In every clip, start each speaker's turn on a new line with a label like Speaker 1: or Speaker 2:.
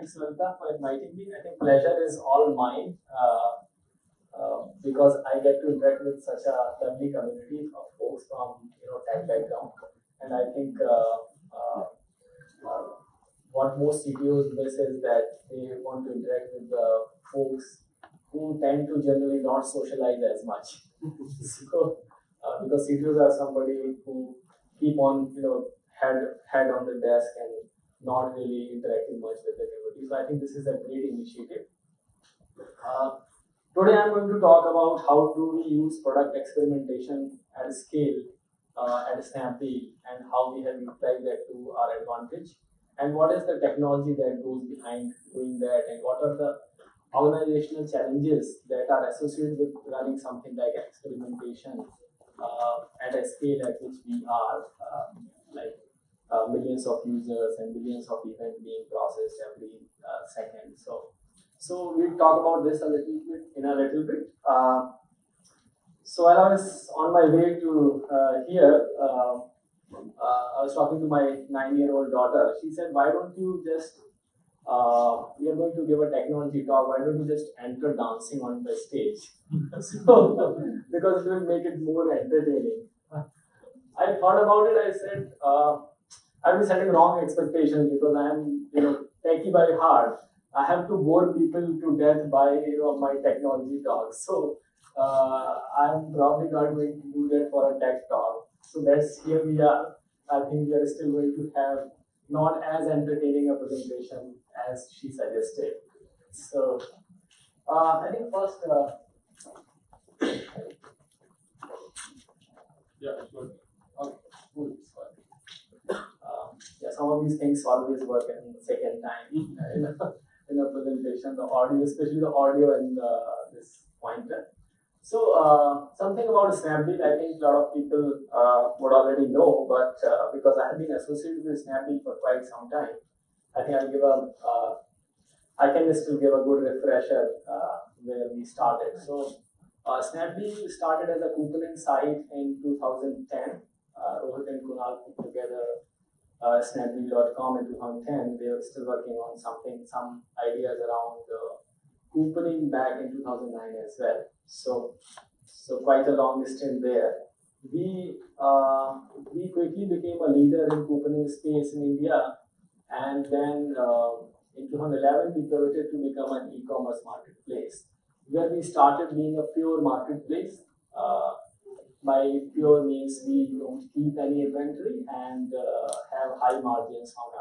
Speaker 1: thanks, Lalita, for inviting me. I think pleasure is all mine because I get to interact with such a lovely community of folks from tech background, and I think what most CTOs miss is that they want to interact with the folks who tend to generally not socialize as much. So, because CTOs are somebody who keep on, head on the desk and not really interacting much with the community. So I think this is a great initiative. Today I'm going to talk about how do we use product experimentation at scale at Snappy and how we have utilized that to our advantage, and what is the technology that goes behind doing that, and what are the organizational challenges that are associated with running something like experimentation at a scale at which we are, like millions of users and millions of events being processed every second. So we'll talk about this a little bit. So while I was on my way to here, I was talking to my 9-year-old daughter. She said, "Why don't you just you're going to give a technology talk, why don't you just enter dancing on the stage?" So, because it will make it more entertaining. I thought about it, I said, I've been setting wrong expectations because I am, techie by heart. I have to bore people to death by, my technology talk. So, I'm probably not going to do that for a tech talk. So here we are. I think we are still going to have not as entertaining a presentation as she suggested. So, I think first, yeah, sure. Okay, cool. Yeah, some of these things always work in the second time in a presentation. The audio, especially the audio and this pointer. So something about Snapdeal, I think a lot of people would already know, but because I have been associated with Snapdeal for quite some time, I think I can still give a good refresher where we started. So Snapdeal started as a couponing site in 2010. Rohit and Kunal put together Snapdeal.com in 2010. They were still working on some ideas around couponing back in 2009 as well. So quite a long stint there. We quickly became a leader in couponing space in India, and then in 2011 we pivoted to become an e-commerce marketplace, where we started being a pure marketplace. By pure means we don't keep any inventory and have high margins on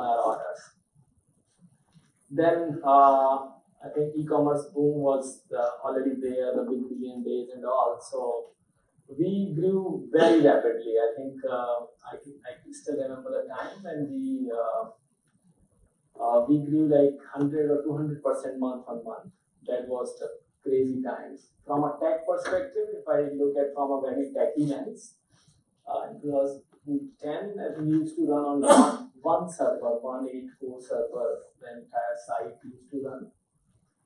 Speaker 1: our orders. Then I think e-commerce boom was already there, the big billion days and all. So we grew very rapidly. I think I can still remember the time when we grew like 100 or 200% month on month. That was the crazy times. From a tech perspective, if I look at from a very techy lens, in 2010 we used to run on one server, 184 server, the entire site used to run.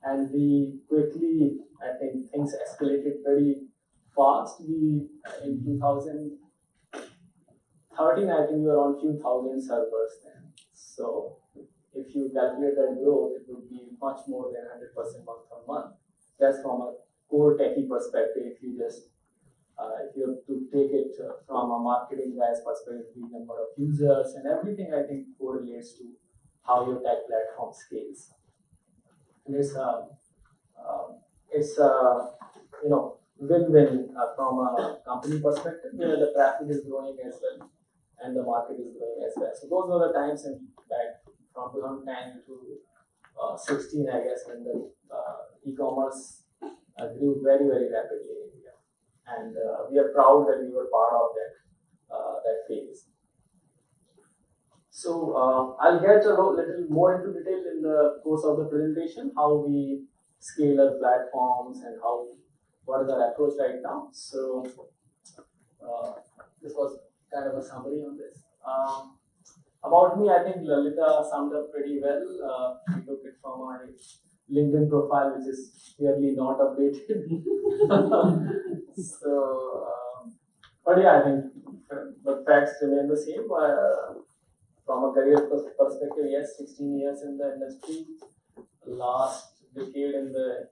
Speaker 1: And we quickly, I think things escalated very fast. We, in 2013, I think we were on few thousand servers then. So if you calculate that growth, it would be much more than 100% month on month. That's from a core techie perspective. If you have to take it from a marketing guy's perspective, the number of users and everything, I think correlates to how your tech platform scales. And it's win-win from a company perspective, where the traffic is growing as well and the market is growing as well. So those were the times in back from 2010 to 16, I guess, when the e-commerce grew very, very rapidly in India, and we are proud that we were part of that phase. So I'll get a little more into detail in the course of the presentation, how we scale our platforms and what is our approach right now. So this was kind of a summary on this. About me, I think Lalita summed up pretty well. We took it from my LinkedIn profile, which is clearly not updated. So, but yeah, I think the facts remain the same. from a career perspective, yes, 16 years in the industry, last decade in the,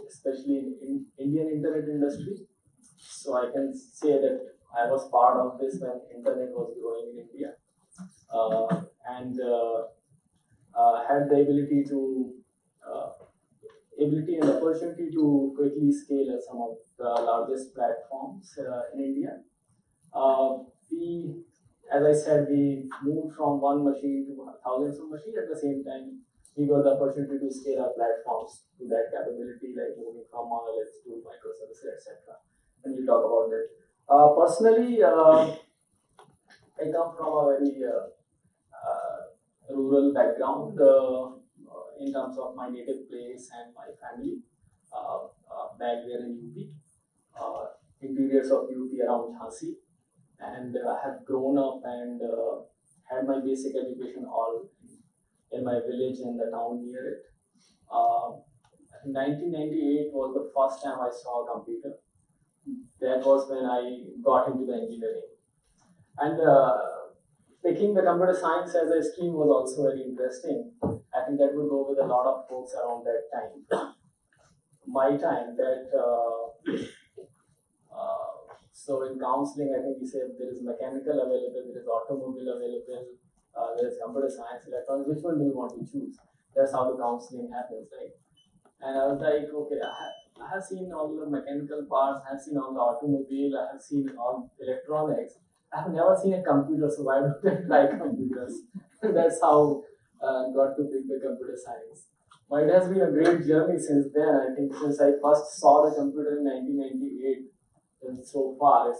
Speaker 1: especially in Indian internet industry. So I can say that I was part of this when internet was growing in India, and had the uh, ability and opportunity to quickly scale some of the largest platforms in India. We, as I said, we moved from one machine to thousands of machines. At the same time, we got the opportunity to scale our platforms to that capability, like moving from monoliths to microservices, etc. And we'll talk about that. Personally, I come from a very rural background in terms of my native place and my family. Back there in UP, interiors of UP around Jhansi, and have grown up and had my basic education all in my village and the town near it. In 1998 was the first time I saw a computer. That was when I got into the engineering. And picking the computer science as a stream was also very interesting. I think that would go with a lot of folks around that time. My time, that so in counseling, I think we say there is mechanical available, there is automobile available, there is computer science, electronics. Which one do you want to choose? That's how the counseling happens, right? And I was like, okay, I have seen all the mechanical parts, I have seen all the automobile, I have seen all electronics. I have never seen a computer, so why don't I try computers? That's how I got to pick the computer science. But it has been a great journey since then. I think since I first saw the computer in 1998, and so far,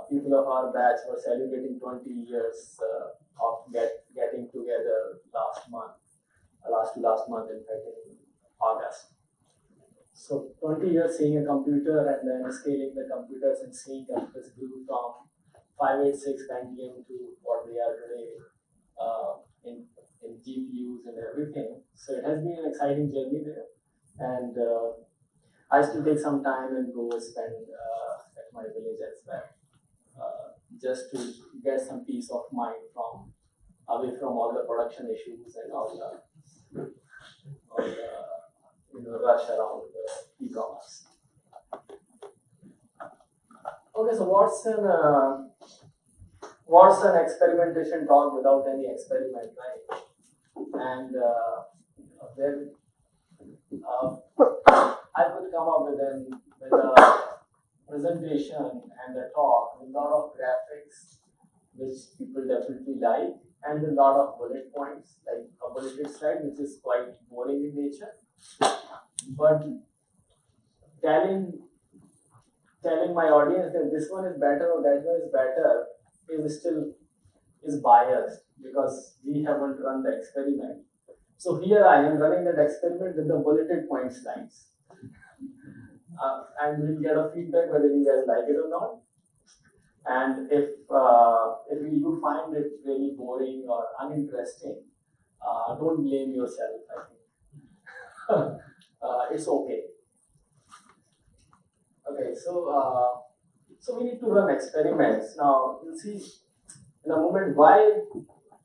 Speaker 1: people of our batch were celebrating 20 years of getting together last month, in fact, in August. So 20 years seeing a computer and then scaling the computers and seeing computers grew from 586 Pentium to what they are today in GPUs and everything. So it has been an exciting journey there. And I still take some time and go spend at my village as well, just to get some peace of mind from away from all the production issues and all the rush around e-commerce. Okay, so what's an experimentation talk without any experiment, right? And then I could come up with a presentation and a talk with a lot of graphics, which people definitely like, and a lot of bullet points, like a bulleted slide, which is quite boring in nature. But telling my audience that this one is better or that one is better is biased, because we haven't run the experiment. So here I am running that experiment with the bulleted point slides. And we'll get a feedback whether you guys like it or not. And if you find it really boring or uninteresting, don't blame yourself, I think. It's okay. Okay, so we need to run experiments. Now, you'll see in a moment why,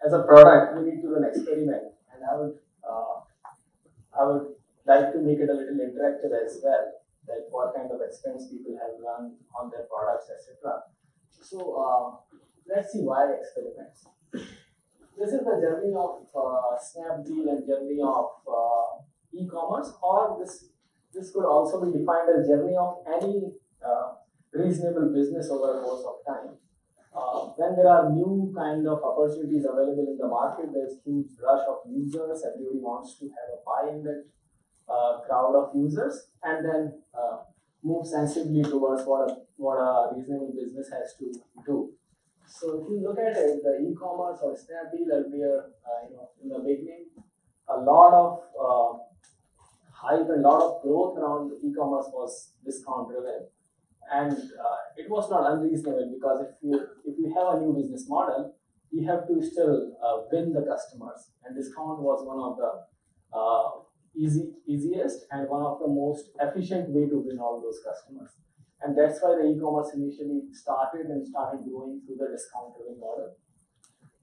Speaker 1: as a product, we need to run experiment. And I would like to make it a little interactive as well, like what kind of experiments people have run on their products, etc. So let's see why experiments. This is the journey of Snapdeal and journey of e-commerce, or this could also be defined as journey of any reasonable business over a course of time. When there are new kind of opportunities available in the market, there's huge rush of users. Everybody wants to have a pie in that crowd of users, and then move sensibly towards what a reasonable business has to do. So if you look at it, the e-commerce or Snappy earlier, in the beginning, a lot of hype and a lot of growth around e-commerce was discount driven, and it was not unreasonable, because if you have a new business model, you have to still win the customers, and discount was one of the easiest and one of the most efficient way to win all those customers. And that's why the e-commerce initially started growing through the discount driven model.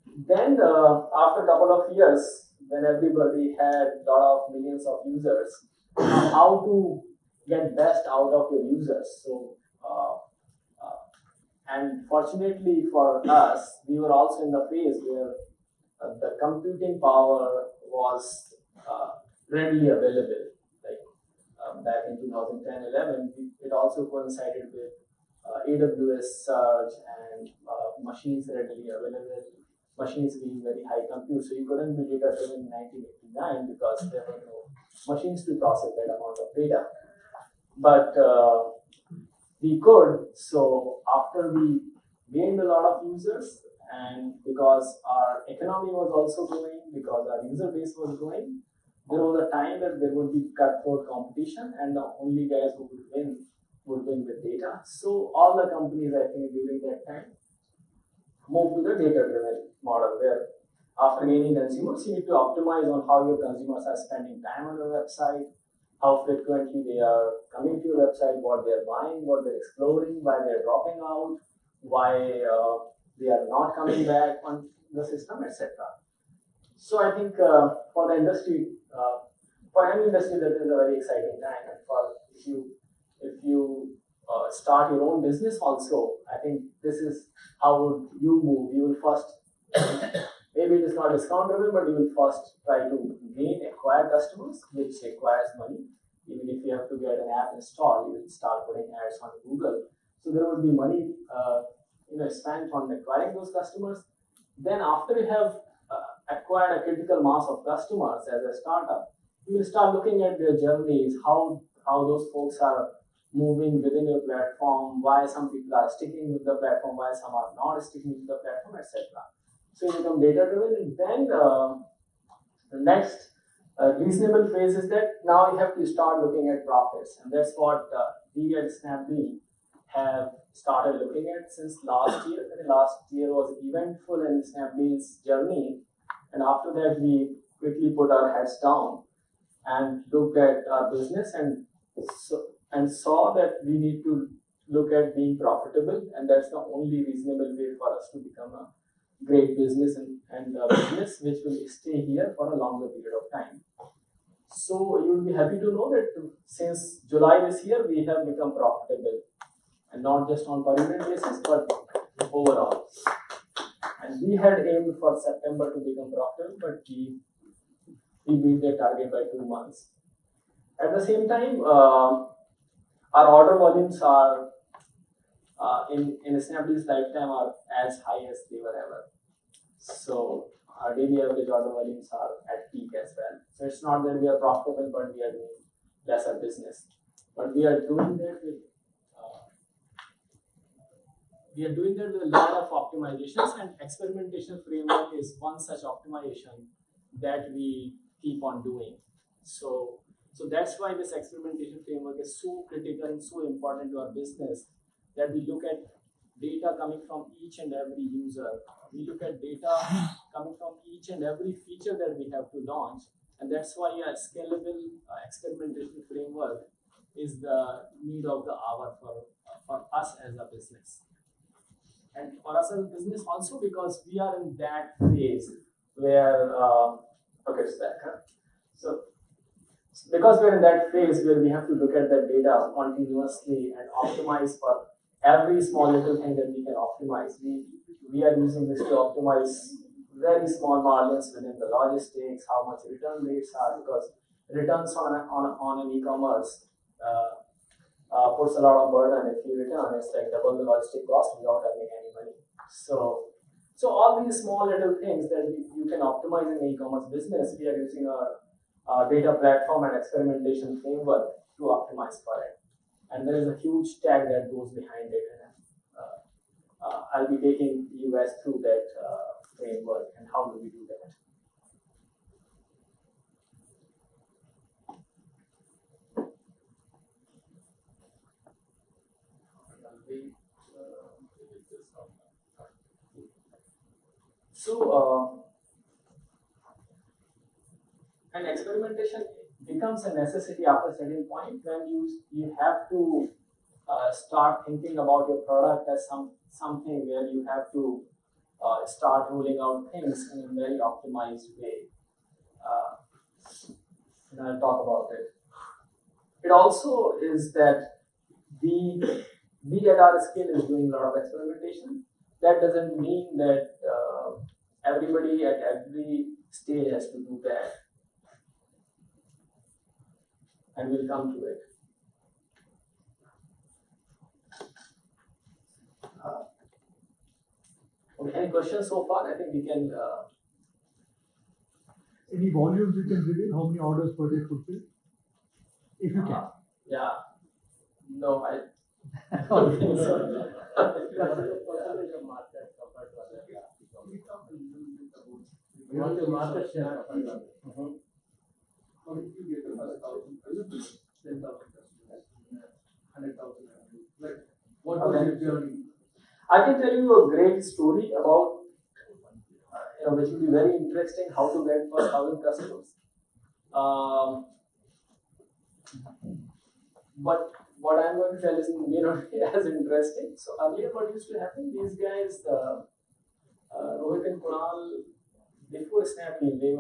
Speaker 1: Then after a couple of years, when everybody had a lot of millions of users, how to get best out of your users. So and fortunately for us, we were also in the phase where the computing power was readily available. Like back in 2010-11, it also coincided with AWS surge and machines readily available, machines being very high compute. So you couldn't be data driven in 1989 because there were no machines to process that amount of data. But we could. So after we gained a lot of users, and because our economy was also growing, because our user base was growing, there was a time that there would be cutthroat competition, and the only guys who would win with data. So all the companies, I think, during that time moved to the data-driven model, where after gaining consumers, you need to optimize on how your consumers are spending time on your website, how frequently they are coming to your website, what they're buying, what they're exploring, why they're dropping out, why they are not coming back on the system, etc. So I think for the industry, for any industry, that is a very exciting time. And for if you start your own business also, I think this is how would you move. You will first, maybe it is not discount driven, but you will first try to acquire customers, which requires money. Even if you have to get an app installed, you will start putting ads on Google. So there would be money spent on acquiring those customers. Then after you have acquired a critical mass of customers as a startup, you will start looking at their journeys, how those folks are moving within your platform, why some people are sticking with the platform, why some are not sticking with the platform, etc. So you become data driven, and then the next reasonable phase is that now you have to start looking at profits, and that's what we at Snapdeal have started looking at since last year. And last year was eventful in Snapdeal's journey, and after that we quickly put our heads down and looked at our business and saw that we need to look at being profitable, and that's the only reasonable way for us to become a great business and a business which will stay here for a longer period of time. So you will be happy to know that since July this year, we have become profitable, and not just on per unit basis, but overall. And we had aimed for September to become profitable, but we beat the target by 2 months. At the same time, our order volumes are in Snapdeal's lifetime are as high as they were ever. So our daily average order volumes are at peak as well. So it's not that we are profitable, but we are doing lesser business. But we are doing that with a lot of optimizations, and experimentation framework is one such optimization that we keep on doing. So that's why this experimentation framework is so critical and so important to our business, that we look at data coming from each and every user. We look at data coming from each and every feature that we have to launch, and that's why a scalable experimentation framework is the need of the hour for us as a business. And for us as a business also, because we are in that phase where, So because we're in that phase where we have to look at that data continuously and optimize for every small little thing that we can optimize. We are using this to optimize very small margins within the logistics, how much return rates are, because returns on an e-commerce puts a lot of burden. If you return, it's like double the logistic cost without earning any money. So all these small little things that you can optimize in the e-commerce business, we are using our data platform and experimentation framework to optimize for it. And there is a huge tag that goes behind it. And I'll be taking you guys through that framework and how do we do that. And experimentation becomes a necessity after a certain point when you have to start thinking about your product as something where you have to start rolling out things in a very optimized way. And I'll talk about it. It also is that we at our scale is doing a lot of experimentation. That doesn't mean that everybody at every stage has to do that. And we'll come to it. Okay, any questions so far? I think we can.
Speaker 2: Any volumes you can reveal? How many orders per day fulfilled? If you can.
Speaker 1: Yeah. No, I don't think so.
Speaker 3: What the market share?
Speaker 4: How did you get the 1,000, 10,000 customers, 100,000? Like, what was your journey?
Speaker 1: I can tell you a great story about, which will be very interesting, how to get 1,000 customers. But what I'm going to tell is may not be as interesting. So earlier, what used to happen? These guys, Rohit and Kunal, before Snappy, they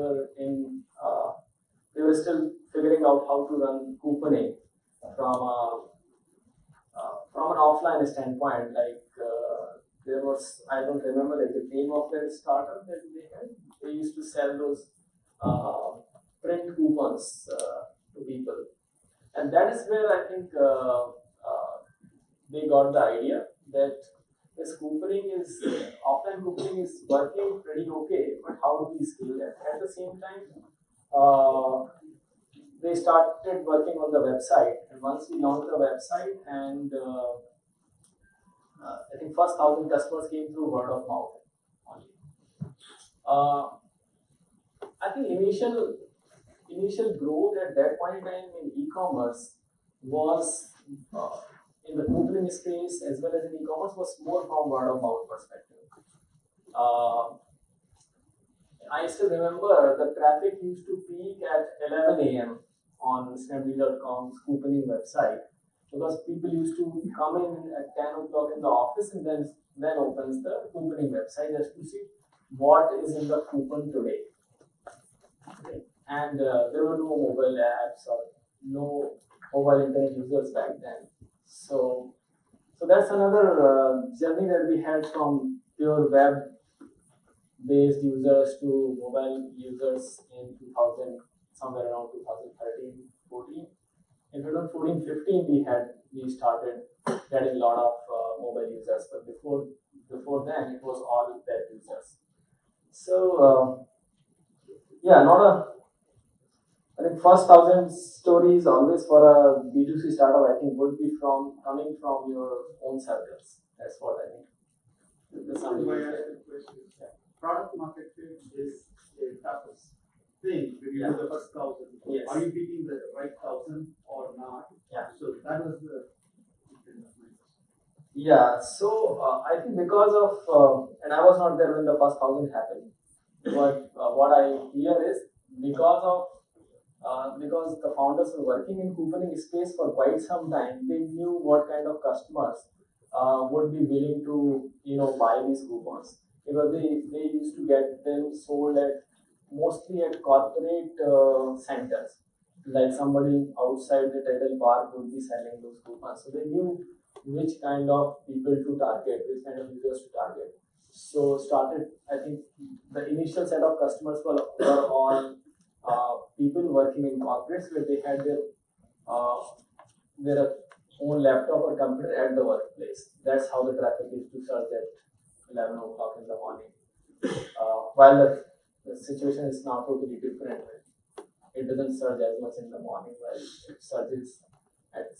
Speaker 1: were still figuring out how to run couponing from an offline standpoint. Like there was, I don't remember like the name of their startup that they had. They used to sell those print coupons to people, and that is where I think they got the idea that this couponing is offline couponing is working pretty okay, but how do we scale that? At the same time, they started working on the website, and once we launched the website, and I think first 1,000 customers came through word of mouth only. I think initial growth at that point in time in e-commerce was in the couponing space as well as in e-commerce was more from word of mouth perspective. I still remember the traffic used to peak at 11 a.m. on Snapdeal.com's couponing website because people used to come in at 10 o'clock in the office and then opens the couponing website just to see what is in the coupon today. Okay. And there were no mobile apps or no mobile internet users back then. So that's another journey that we had from pure web-based users to mobile users in 2000, somewhere around 2013, 14. In 2014, 15, we started getting a lot of mobile users, but before then it was all web users. So I think first 1,000 stories always for a B2C startup I think would be coming from your own circles. That's what I think.
Speaker 4: Product market fit is a toughest thing when you do the first 1,000.
Speaker 1: Yes.
Speaker 4: Are you beating the right 1,000 or not?
Speaker 1: Yeah.
Speaker 4: So that was the.
Speaker 1: Yeah. So I think because of and I was not there when the first 1,000 happened, but what I hear is because the founders were working in couponing space for quite some time, they knew what kind of customers would be willing to buy these coupons because they used to get them sold mostly at corporate centers, like somebody outside the title park would be selling those coupons. So they knew which kind of people to target, which kind of users to target. So I think the initial set of customers were all people working in corporates where they had their own laptop or computer at the workplace. That's how the traffic used to surge at 11 o'clock in the morning. While the situation is now totally different. It doesn't surge as much in the morning, while it surges at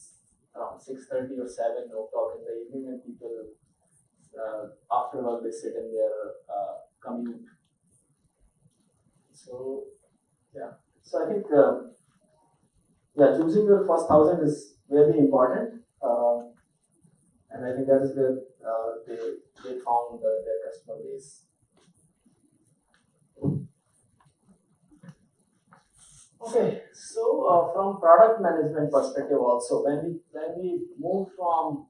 Speaker 1: around 6:30 or 7 o'clock in the evening, and people after work they sit in their commute. So I think choosing your first 1,000 is very important, and I think that is where they found their customer base. Okay, so from product management perspective also, when we move from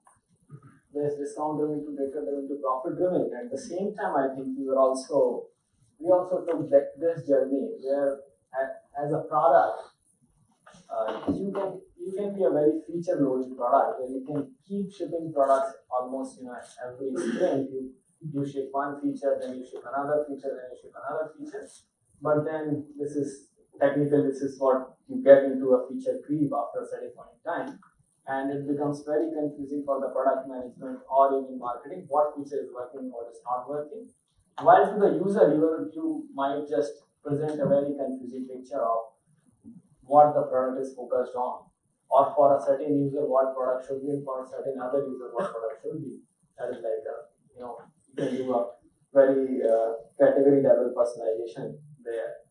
Speaker 1: the this discount driven to data driven to profit driven. At the same time, I think we also took this journey where as a product, you can be a very feature loaded product where you can keep shipping products almost every sprint. You ship one feature, then you ship another feature, then you ship another feature. But then this is what you get into a feature creep after a certain point in time. And it becomes very confusing for the product management or even marketing what feature is working, what is not working. While to the user, you might just present a very confusing picture of what the product is focused on, or for a certain user what product should be, and for a certain other user what product should be. That is like you can do a very category level personalization there.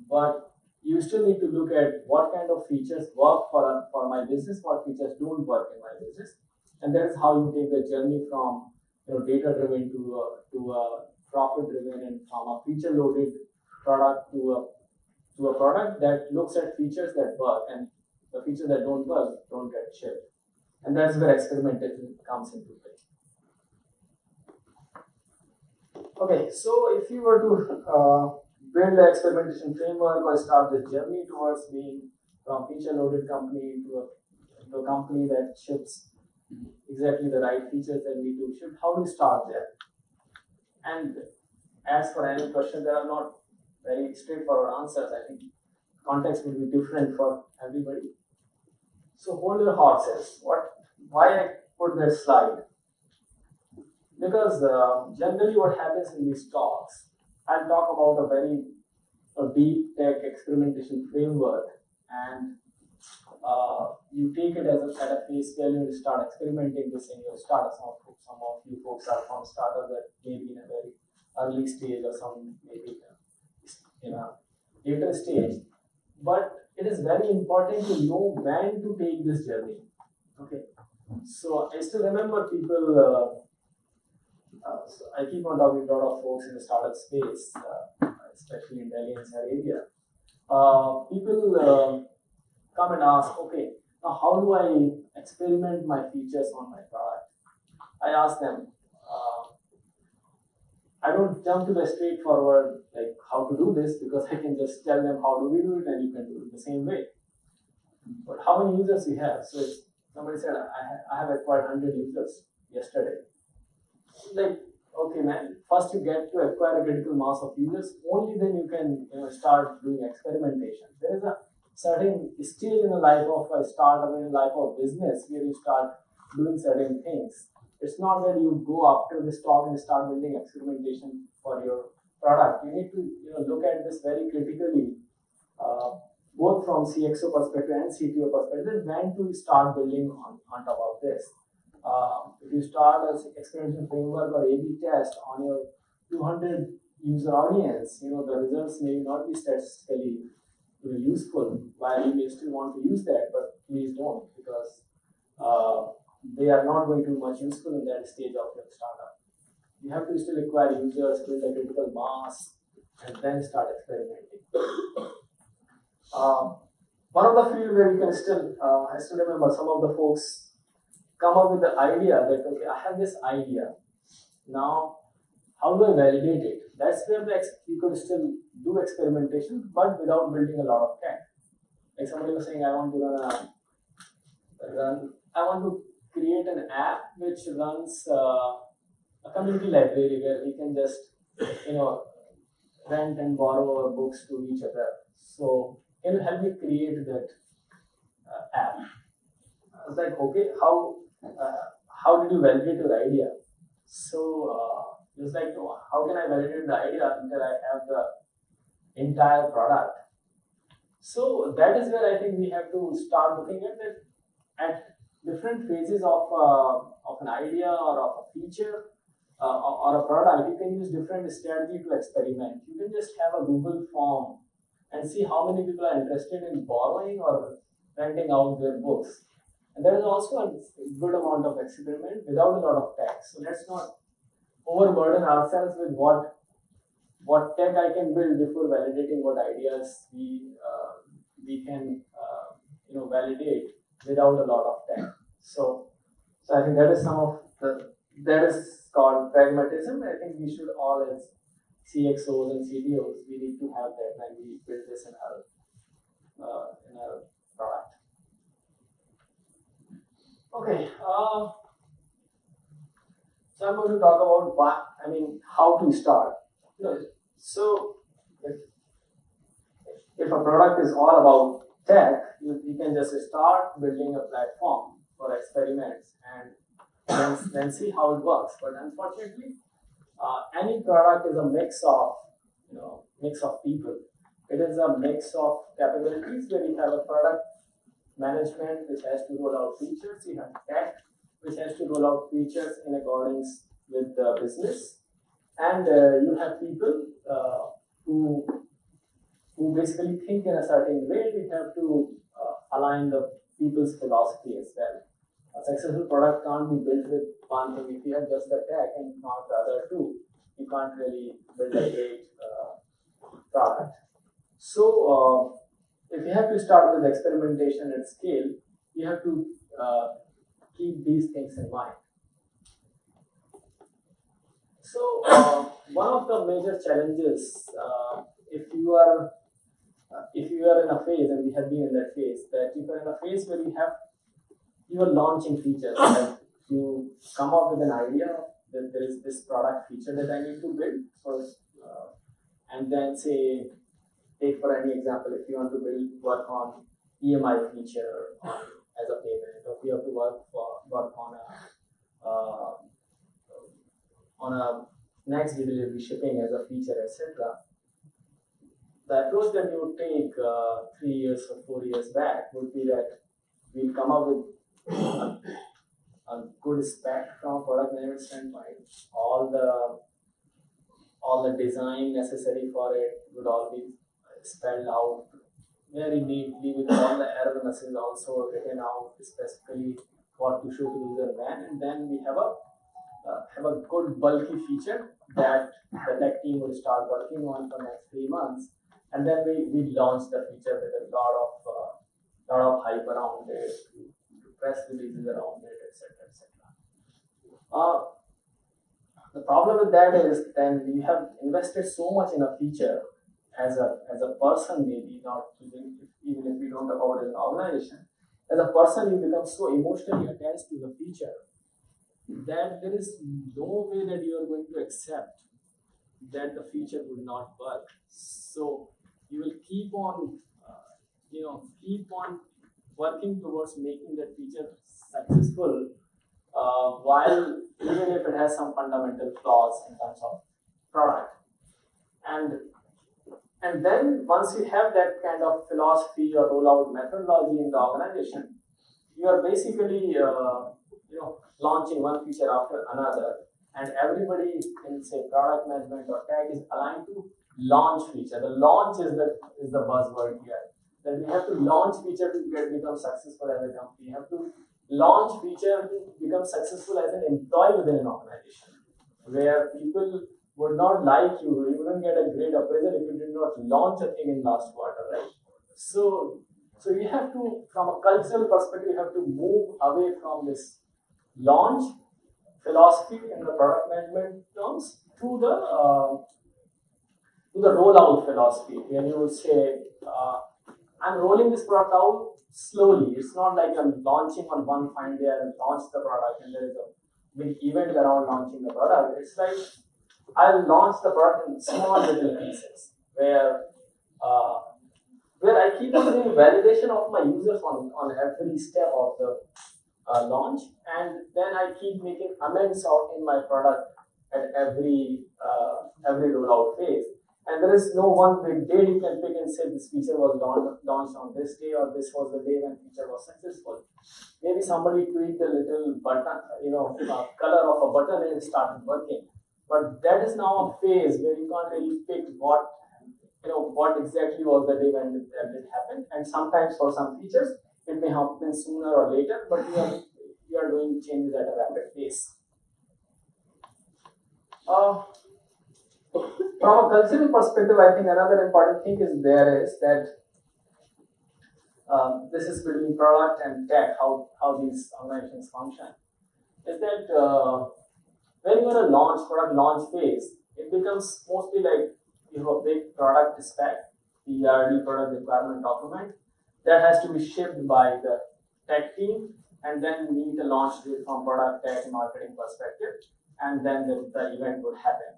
Speaker 1: But you still need to look at what kind of features work for my business, what features don't work in my business, and that is how you take the journey from data driven to a profit driven, and from a feature loaded product to a product that looks at features that work, and the features that don't work don't get shipped. And that's where experimentation comes into play. Okay, so if you were to build the experimentation framework or start this journey towards being from feature loaded company to a company that ships exactly the right features that we do ship, how do you start there? And as for any question, there are not very straightforward answers. I think context will be different for everybody. So hold your horses. Why I put this slide? Because generally what happens in these talks, I'll talk about a deep tech experimentation framework, and you take it at a face value and start experimenting this in your startup. Some of you folks are from startups that maybe in a very early stage, or some maybe in a later stage. But it is very important to know when to take this journey. Okay, so I still remember people. So I keep on talking to a lot of folks in the startup space, especially in Delhi and NCR area. People come and ask, okay, now how do I experiment my features on my product? I ask them. I don't jump to the straightforward like how to do this, because I can just tell them how do we do it, and you can do it the same way. But how many users we have? So somebody said I have acquired 100 users yesterday. Like, okay, man, first you get to acquire a critical mass of users, only then you can start doing experimentation. There is a certain stage in the life of a startup, in the life of business, where you start doing certain things. It's not that you go after this talk and start building experimentation for your product. You need to look at this very critically, both from CXO perspective and CTO perspective, when to start building on top of this. If you start as experimentation framework or A/B test on your 200 user audience, the results may not be statistically useful. While you may still want to use that, but please don't, because they are not going to be much useful in that stage of your startup. You have to still acquire users, build a critical mass, and then start experimenting. One of the field where you can still, I still remember some of the folks come up with the idea that, okay, I have this idea. Now, how do I validate it? That's where you could still do experimentation, but without building a lot of tech. Like somebody was saying, I want to create an app which runs a community library where we can just, rent and borrow our books to each other. So, can you help me create that app? I was like, okay, how did you validate your idea? So it was like, oh, how can I validate the idea until I have the entire product? So that is where I think we have to start looking at it at different phases of an idea or of a feature or a product. You can use different strategy to experiment. You can just have a Google form and see how many people are interested in borrowing or renting out their books. And there is also a good amount of experiment without a lot of tech. So let's not overburden ourselves with what tech I can build before validating what ideas we can validate without a lot of tech. So I think that is some of the that is called pragmatism. I think we should all, as CXOs and CTOs, we need to have that when we build this in our product. Okay, so I'm going to talk about how to start. So if a product is all about tech, you can just start building a platform for experiments and then see how it works. But unfortunately, any product is a mix of people. It is a mix of capabilities where you have a product management which has to roll out features. You have tech which has to roll out features in accordance with the business, and you have people who basically think in a certain way. We have to align the people's philosophy as well. A successful product can't be built with one thing. If you have just the tech and not the other two, you can't really build a great product. So if you have to start with experimentation at scale, you have to keep these things in mind. So one of the major challenges, if you are in a phase, and we have been in that phase, that if you are in a phase where you are launching features, like you come up with an idea that there is this product feature that I need to build first, and then say, take for any example, if you want to work on EMI feature as a payment, or if you have to work on a next day delivery shipping as a feature, etc. The approach that you would take 3 years or 4 years back would be that we'll come up with a good spec from a product management standpoint. All the design necessary for it would all be spelled out very neatly, with all the error messages also written out specifically what to show to the user when, and then we have a good bulky feature that the tech team will start working on for next 3 months, and then we launch the feature with a lot of hype around it, press releases around it, etc., etc. The problem with that is then you have invested so much in a feature as a person, maybe not even if we don't talk about it as an organization. As a person, you become so emotionally attached to the feature that there is no way that you are going to accept that the feature would not work. So you will keep on working towards making that feature successful, while even if it has some fundamental flaws in terms of product. And then once you have that kind of philosophy or rollout methodology in the organization, you are basically launching one feature after another, and everybody in, say, product management or tech is aligned to launch feature. The launch is the buzzword here. That we have to launch feature to become successful as a company. You have to launch feature to become successful as an employee within an organization, where people would not like you. You wouldn't get a great appraisal if you did not launch a thing in last quarter, right? So you have to, from a cultural perspective, you have to move away from this launch philosophy in the product management terms to the rollout philosophy, where you would say, I'm rolling this product out slowly. It's not like I'm launching on one fine day and launch the product and there is a big event around launching the product. It's like I'll launch the product in small little pieces where I keep on doing validation of my users on every step of the launch, and then I keep making amends in my product at every rollout phase. And there is no one big date you can pick and say this feature was launched on this day, or this was the day when feature was successful. Maybe somebody tweaked a little button, color of a button and it started working. But that is now a phase where you can't really pick what exactly was the day when it happened. And sometimes for some features, it may happen sooner or later, but you are doing changes at a rapid pace. From a cultural perspective, I think another important thing is that this is between product and tech, how these organizations function, is that When you're in a product launch phase, it becomes mostly like you have a big product spec, PRD, product requirement document, that has to be shipped by the tech team and then meet a launch date from product tech marketing perspective, and then the event would happen.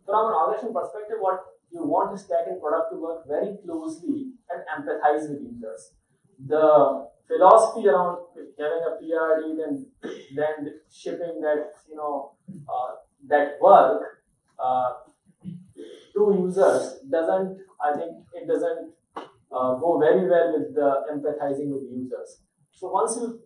Speaker 1: From an organization perspective, what you want is tech and product to work very closely and empathize with users. The philosophy around having a PRD, then shipping that that work to users doesn't. I think it doesn't go very well with the empathizing with users. So once you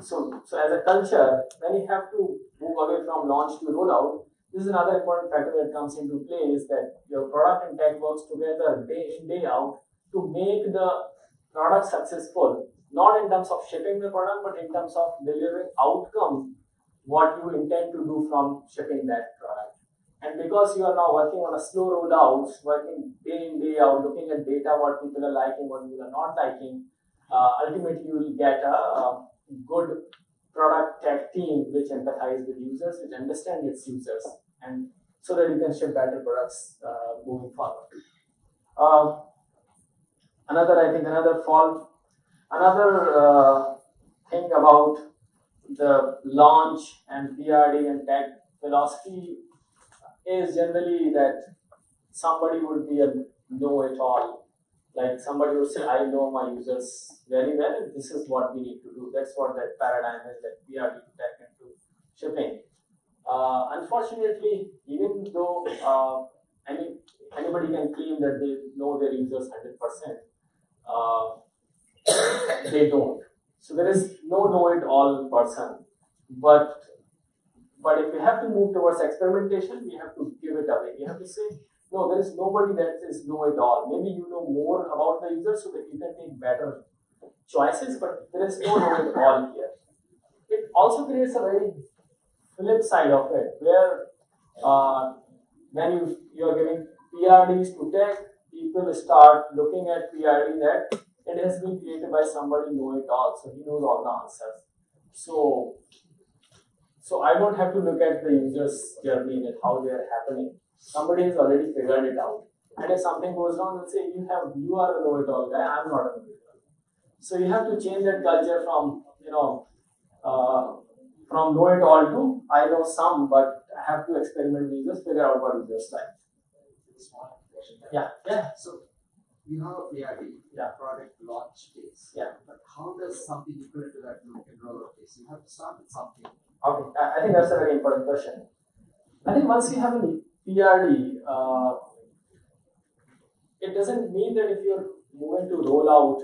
Speaker 1: so as a culture, when you have to move away from launch to rollout, this is another important factor that comes into play, is that your product and tech works together day in, day out to make the product successful, not in terms of shipping the product, but in terms of delivering outcome, what you intend to do from shipping that product. And because you are now working on a slow rollouts, working day in, day out, looking at data, what people are liking, what people are not liking, ultimately you will get a good product tech team which empathize with users, which understand its users, and so that you can ship better products moving forward. Another thing about the launch and PRD and tech philosophy is generally that somebody would be a know-it-all. Like somebody would say, I know my users very well, and this is what we need to do. That's what that paradigm is, that PRD to tech into shipping. Unfortunately, even though anybody can claim that they know their users 100%, they don't. So there is no know-it-all person. But if we have to move towards experimentation, we have to give it away. We have to say, no, there is nobody that is know-it-all. Maybe you know more about the user so that you can take better choices, but there is no know-it-all here. It also creates a very flip side of it, where when you are giving PRDs to tech, people start looking at PRD that it has been created by somebody know-it-all, so he knows all the answers. So I don't have to look at the user's journey and how they are happening. Somebody has already figured it out. And if something goes wrong, they'll say, you are a know-it-all guy, I'm not a know-it-all. So you have to change that culture from know-it-all to I know some, but I have to experiment with users, figure out what users like.
Speaker 3: Small question.
Speaker 1: Yeah.
Speaker 3: So you have a PRD, product launch phase.
Speaker 1: Yeah.
Speaker 3: But how does something equal to that look in rollout phase? You have to start with something.
Speaker 1: Okay, I think that's a very important question. I think once you have a PRD, it doesn't mean that if you're moving to rollout,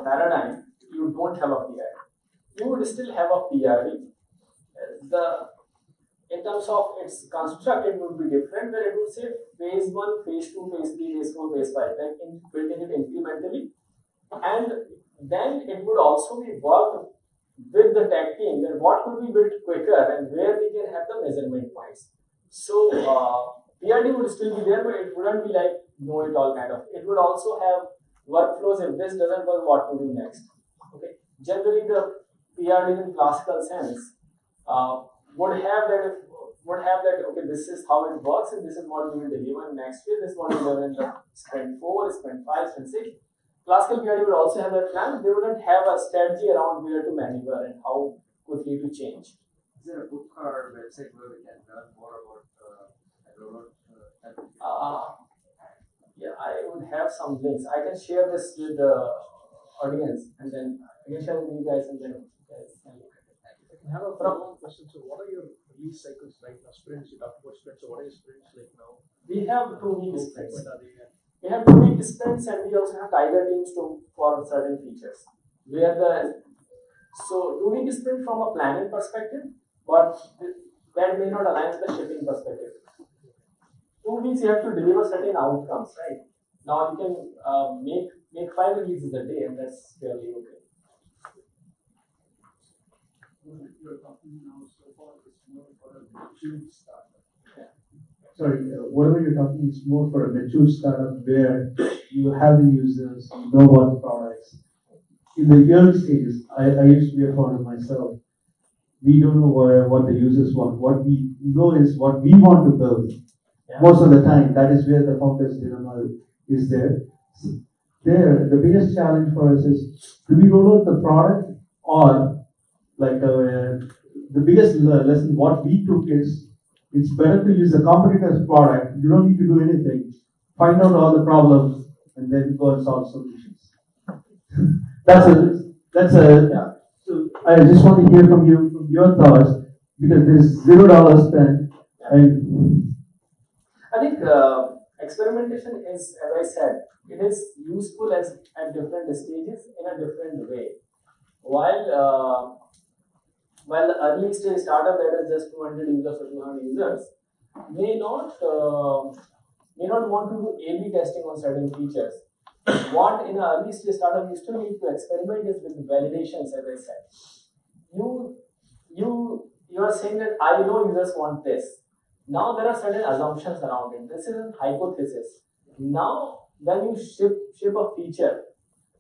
Speaker 1: paradigm, you don't have a PRD. You would still have a PRD. In terms of its construct, it would be different, where it would say phase 1, phase 2, phase 3, phase 4, phase 5, like building it incrementally. And then it would also be worked with the tech team, that what could be built quicker and where we can have the measurement points. So PRD would still be there, but it wouldn't be like know-it-all kind of. It would also have workflows. If this doesn't work, what to do next. Okay. Generally, the PRD in classical sense would have that. Okay, this is how it works, and this is what we will deliver next year. This is what we will deliver in the sprint 4, sprint 5, sprint 6. Classical PRD would also have that plan. They wouldn't have a strategy around where to maneuver and how quickly to change.
Speaker 3: Is there a book or website where we can learn more about rollout?
Speaker 1: Yeah, I would have some links. I can share this with the audience, and then I can share with you guys, and then you guys can look at it.
Speaker 2: I have a follow-on question. So what are your release cycles right now? Sprints, you talked about sprints. So what are your sprints like now?
Speaker 1: We have 2-week sprints.
Speaker 2: What are they?
Speaker 1: We have 2-week sprints, and we also have tiger teams for certain features. So 2-week sprint from a planning perspective, but that may not align with the shipping perspective. 2 weeks you have to deliver certain outcomes, right? Now you can make 5 releases a day, and that's fairly okay.
Speaker 4: Your company now so far is more for a mature startup.
Speaker 5: Sorry, whatever you're talking is more for a mature startup where you have the users, you know about the products. In the early stages, I used to be a founder myself. we don't know what the users want. What we know is what we want to build.
Speaker 1: Yeah.
Speaker 5: Most of the time, that is where the founder's dilemma is there. There, the biggest challenge for us is, do we roll out the product, or like the biggest lesson what we took is, it's better to use the competitor's product. You don't need to do anything. Find out all the problems and then go and solve solutions. that's a yeah. So I just want to hear from you, from your thoughts, because there's $0 spent. And
Speaker 1: I think experimentation is, as I said, it is useful as at different stages in a different way. While the early stage startup that is just 200 users or 200 users may not want to do A/B testing on certain features. What in an early stage startup you still need to experiment is with validations, as I said. You are saying that I know users want this. Now there are certain assumptions around it. This is a hypothesis. Now when you ship a feature,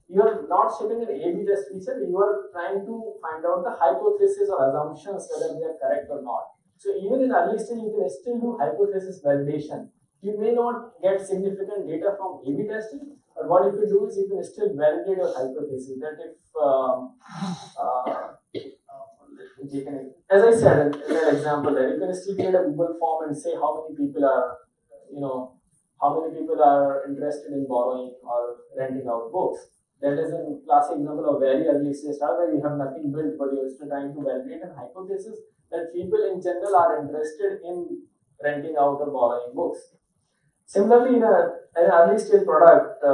Speaker 1: you are not shipping an A/B test feature. You are trying to find out the hypothesis or assumptions whether they are correct or not. So even in early stage, you can still do hypothesis validation. You may not get significant data from A/B testing, but what you can do is you can still validate your hypothesis. That if as I said in that example, that you can still create a Google form and say how many people are, interested in borrowing or renting out books. That is a classic example of very early stage startup where you have nothing built, but you're still trying to validate a hypothesis that people in general are interested in renting out or borrowing books. Similarly, in an early stage product,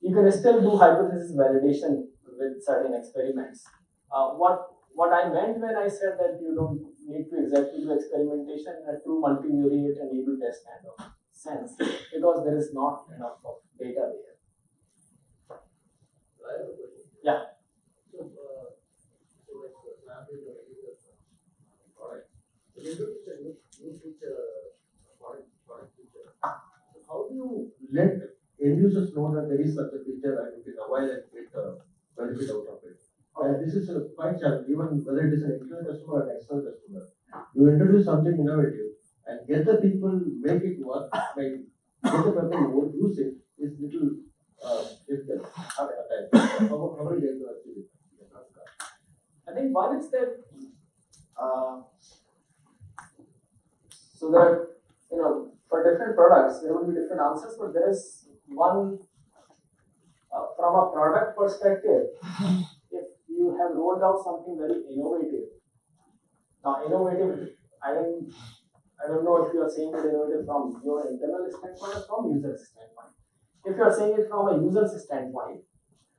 Speaker 1: you can still do hypothesis validation with certain experiments. What I meant when I said that you don't need to exactly do experimentation in a true multivariate and A/B test kind of sense, because there is not enough of data there.
Speaker 2: I have a question.
Speaker 1: Yeah.
Speaker 2: So like Snappy or any other product, when you introduce a new feature, product feature, so how do you let end users know that there is such a feature and you can avail and get benefit out of it? And this is quite challenging, even whether it is an internal customer or an external customer. You introduce something innovative and get the people make it work, get the people who use it is little difficult. Okay. How are you going to achieve it?
Speaker 1: I think one is that so that for different products there will be different answers, but there is one from a product perspective. If you have rolled out something very innovative, now innovative, I don't know if you are saying it innovative from your internal standpoint or from user's standpoint. If you are saying it from a user's standpoint,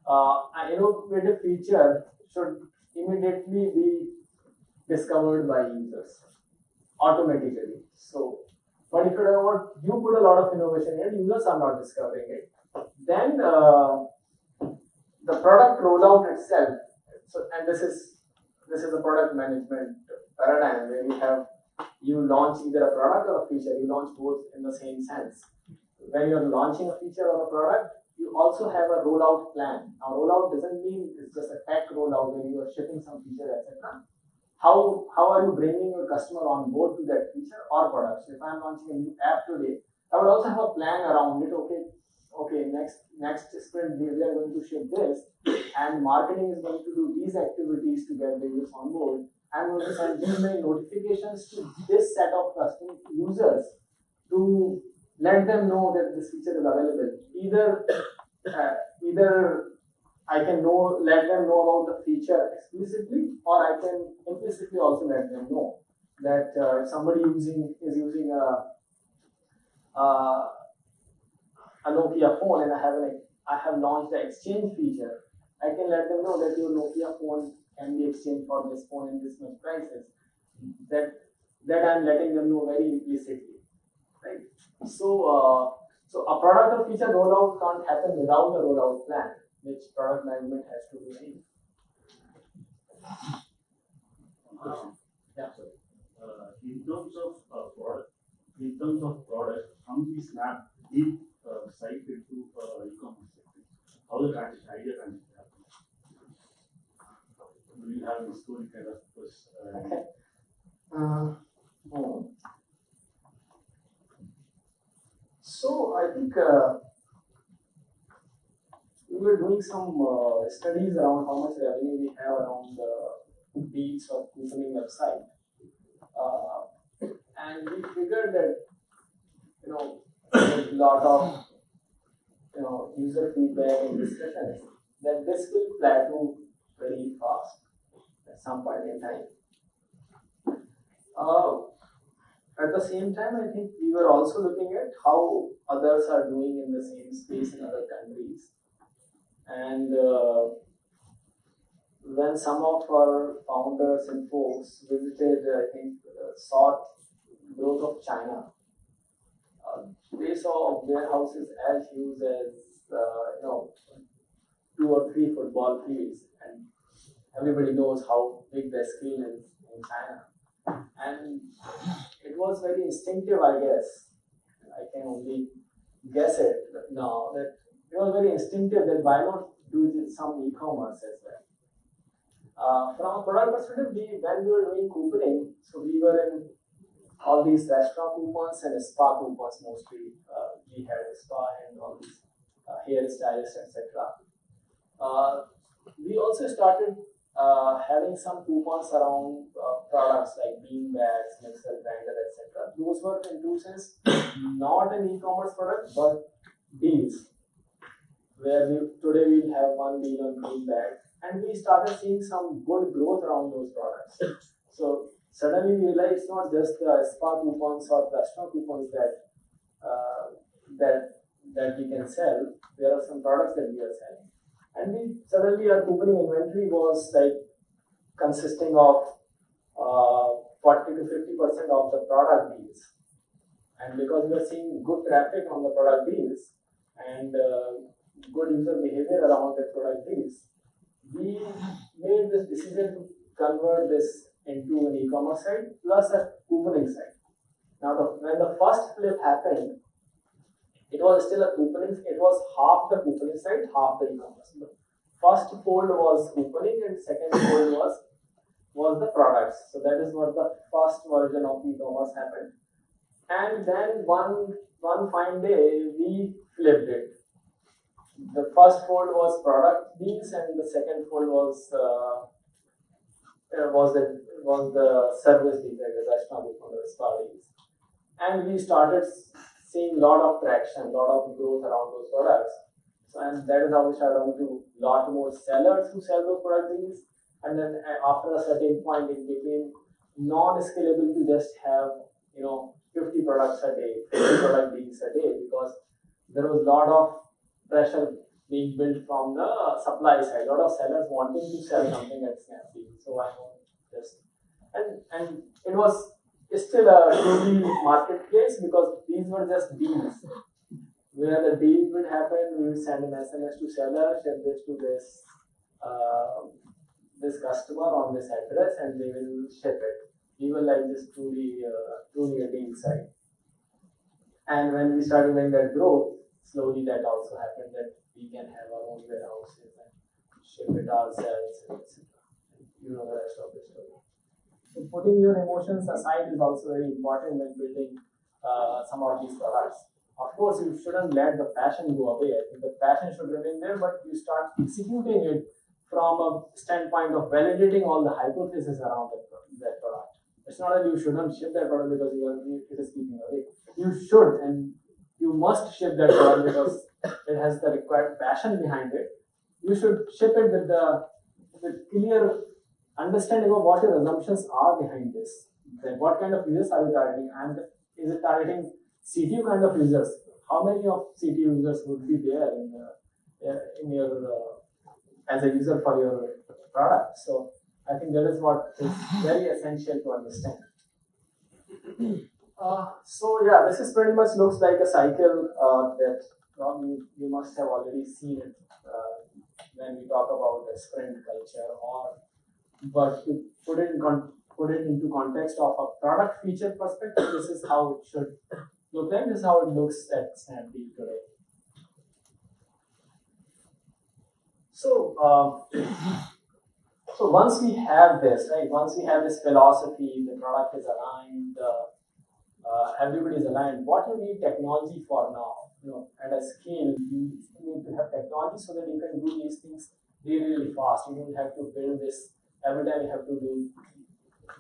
Speaker 1: an innovative feature should immediately be discovered by users automatically. So, but if you put a lot of innovation in it, users are not discovering it, then the product rollout itself. So, and this is a product management paradigm where you launch either a product or a feature. You launch both in the same sense. When you're launching a feature or a product, you also have a rollout plan. Now, rollout doesn't mean it's just a tech rollout where you are shipping some feature, etc. How are you bringing your customer on board to that feature or product? So if I'm launching a new app today, I would also have a plan around it. Okay, next sprint we are going to ship this, and marketing is going to do these activities to get the users on board. I'm going to send these many notifications to this set of customer users to let them know that this feature is available. Either I can let them know about the feature explicitly, or I can implicitly also let them know that if somebody is using a Nokia phone and I have launched the exchange feature, I can let them know that your Nokia phone can be exchanged for this phone in this much prices. That I'm letting them know very implicitly, right? So a product or feature rollout can't happen without a rollout plan, which product management has to do anyway. Yeah.
Speaker 6: In terms of product, how we Snapdeal site into e-commerce sector? How the idea transition happens? Do you have a story kind of
Speaker 1: we were doing some studies around how much revenue we have around deals or couponing website, and we figured that there's a lot of user feedback and discussions that this will plateau very fast at some point in time. At the same time, I think we were also looking at how others are doing in the same space in other countries. And when some of our founders and folks visited, I think, saw growth of China, they saw warehouses as huge as 2 or 3 football fields, and everybody knows how big the scale is in China. And it was very instinctive, I guess. I can only guess it now that it was very instinctive that why not do some e-commerce as well. From a product perspective, when we were doing couponing, so we were in all these restaurant coupons and spa coupons mostly. We had a spa and all these hairstylists, etc. We also started having some coupons around products like bean bags, mixer grinder, etc. Those were in true sense not an e-commerce product but deals, where today we'll have one deal on bean bag, and we started seeing some good growth around those products. So suddenly we realized it's not just the spa coupons or restaurant coupons that we can sell. There are some products that we are selling. And suddenly our couponing inventory was like consisting of 40 to 50% of the product deals. And because we are seeing good traffic on the product deals and good user behavior around the product deals, we made this decision to convert this into an e-commerce site plus a couponing site. Now, when the first flip happened, it was still a couponing. It was half the couponing site, half the e-commerce. The first fold was couponing, and second fold was the products. So that is what the first version of e-commerce happened. And then one fine day we flipped it. The first fold was product deals, and the second fold was the service deals, like the restaurant coupon, the spa deals. And we started seeing a lot of traction, a lot of growth around those products. So, and that is how we started on to a lot more sellers who sell those product deals. And then after a certain point, it became non-scalable to just have 50 products a day, 50 product deals a day, because there was a lot of pressure being built from the supply side. A lot of sellers wanting to sell something at Snappy. So I won't just and it was still a 2D marketplace because these were just deals. Where the deal would happen, we would send an SMS to seller, ship this to this customer on this address, and they will ship it. We were like this truly a deal site. And when we started making that growth, slowly that also happened that we can have our own warehouses and ship it ourselves, etc. You know the rest of the story. So putting your emotions aside is also very important when building some of these products. Of course, you shouldn't let the passion go away. I think the passion should remain there, but you start executing it from a standpoint of validating all the hypotheses around that product. It's not that you shouldn't ship that product because it is keeping away. You should and you must ship that product because it has the required passion behind it. You should ship it with clear understanding of what your assumptions are behind this. Then what kind of users are you targeting? And is it targeting CTO kind of users? How many of CTO users would be there in your as a user for your product? So I think that is what is very essential to understand. So yeah, this is pretty much looks like a cycle that probably you must have already seen it when we talk about the sprint culture, but to put it into context of a product feature perspective, this is how it should look like. This is how it looks at Snapdeal today. So once we have this, right? Once we have this philosophy, the product is aligned, everybody is aligned. What you need technology for now? at a scale, you need to have technology so that you can do these things really, really fast. You don't have to build this every time you have to do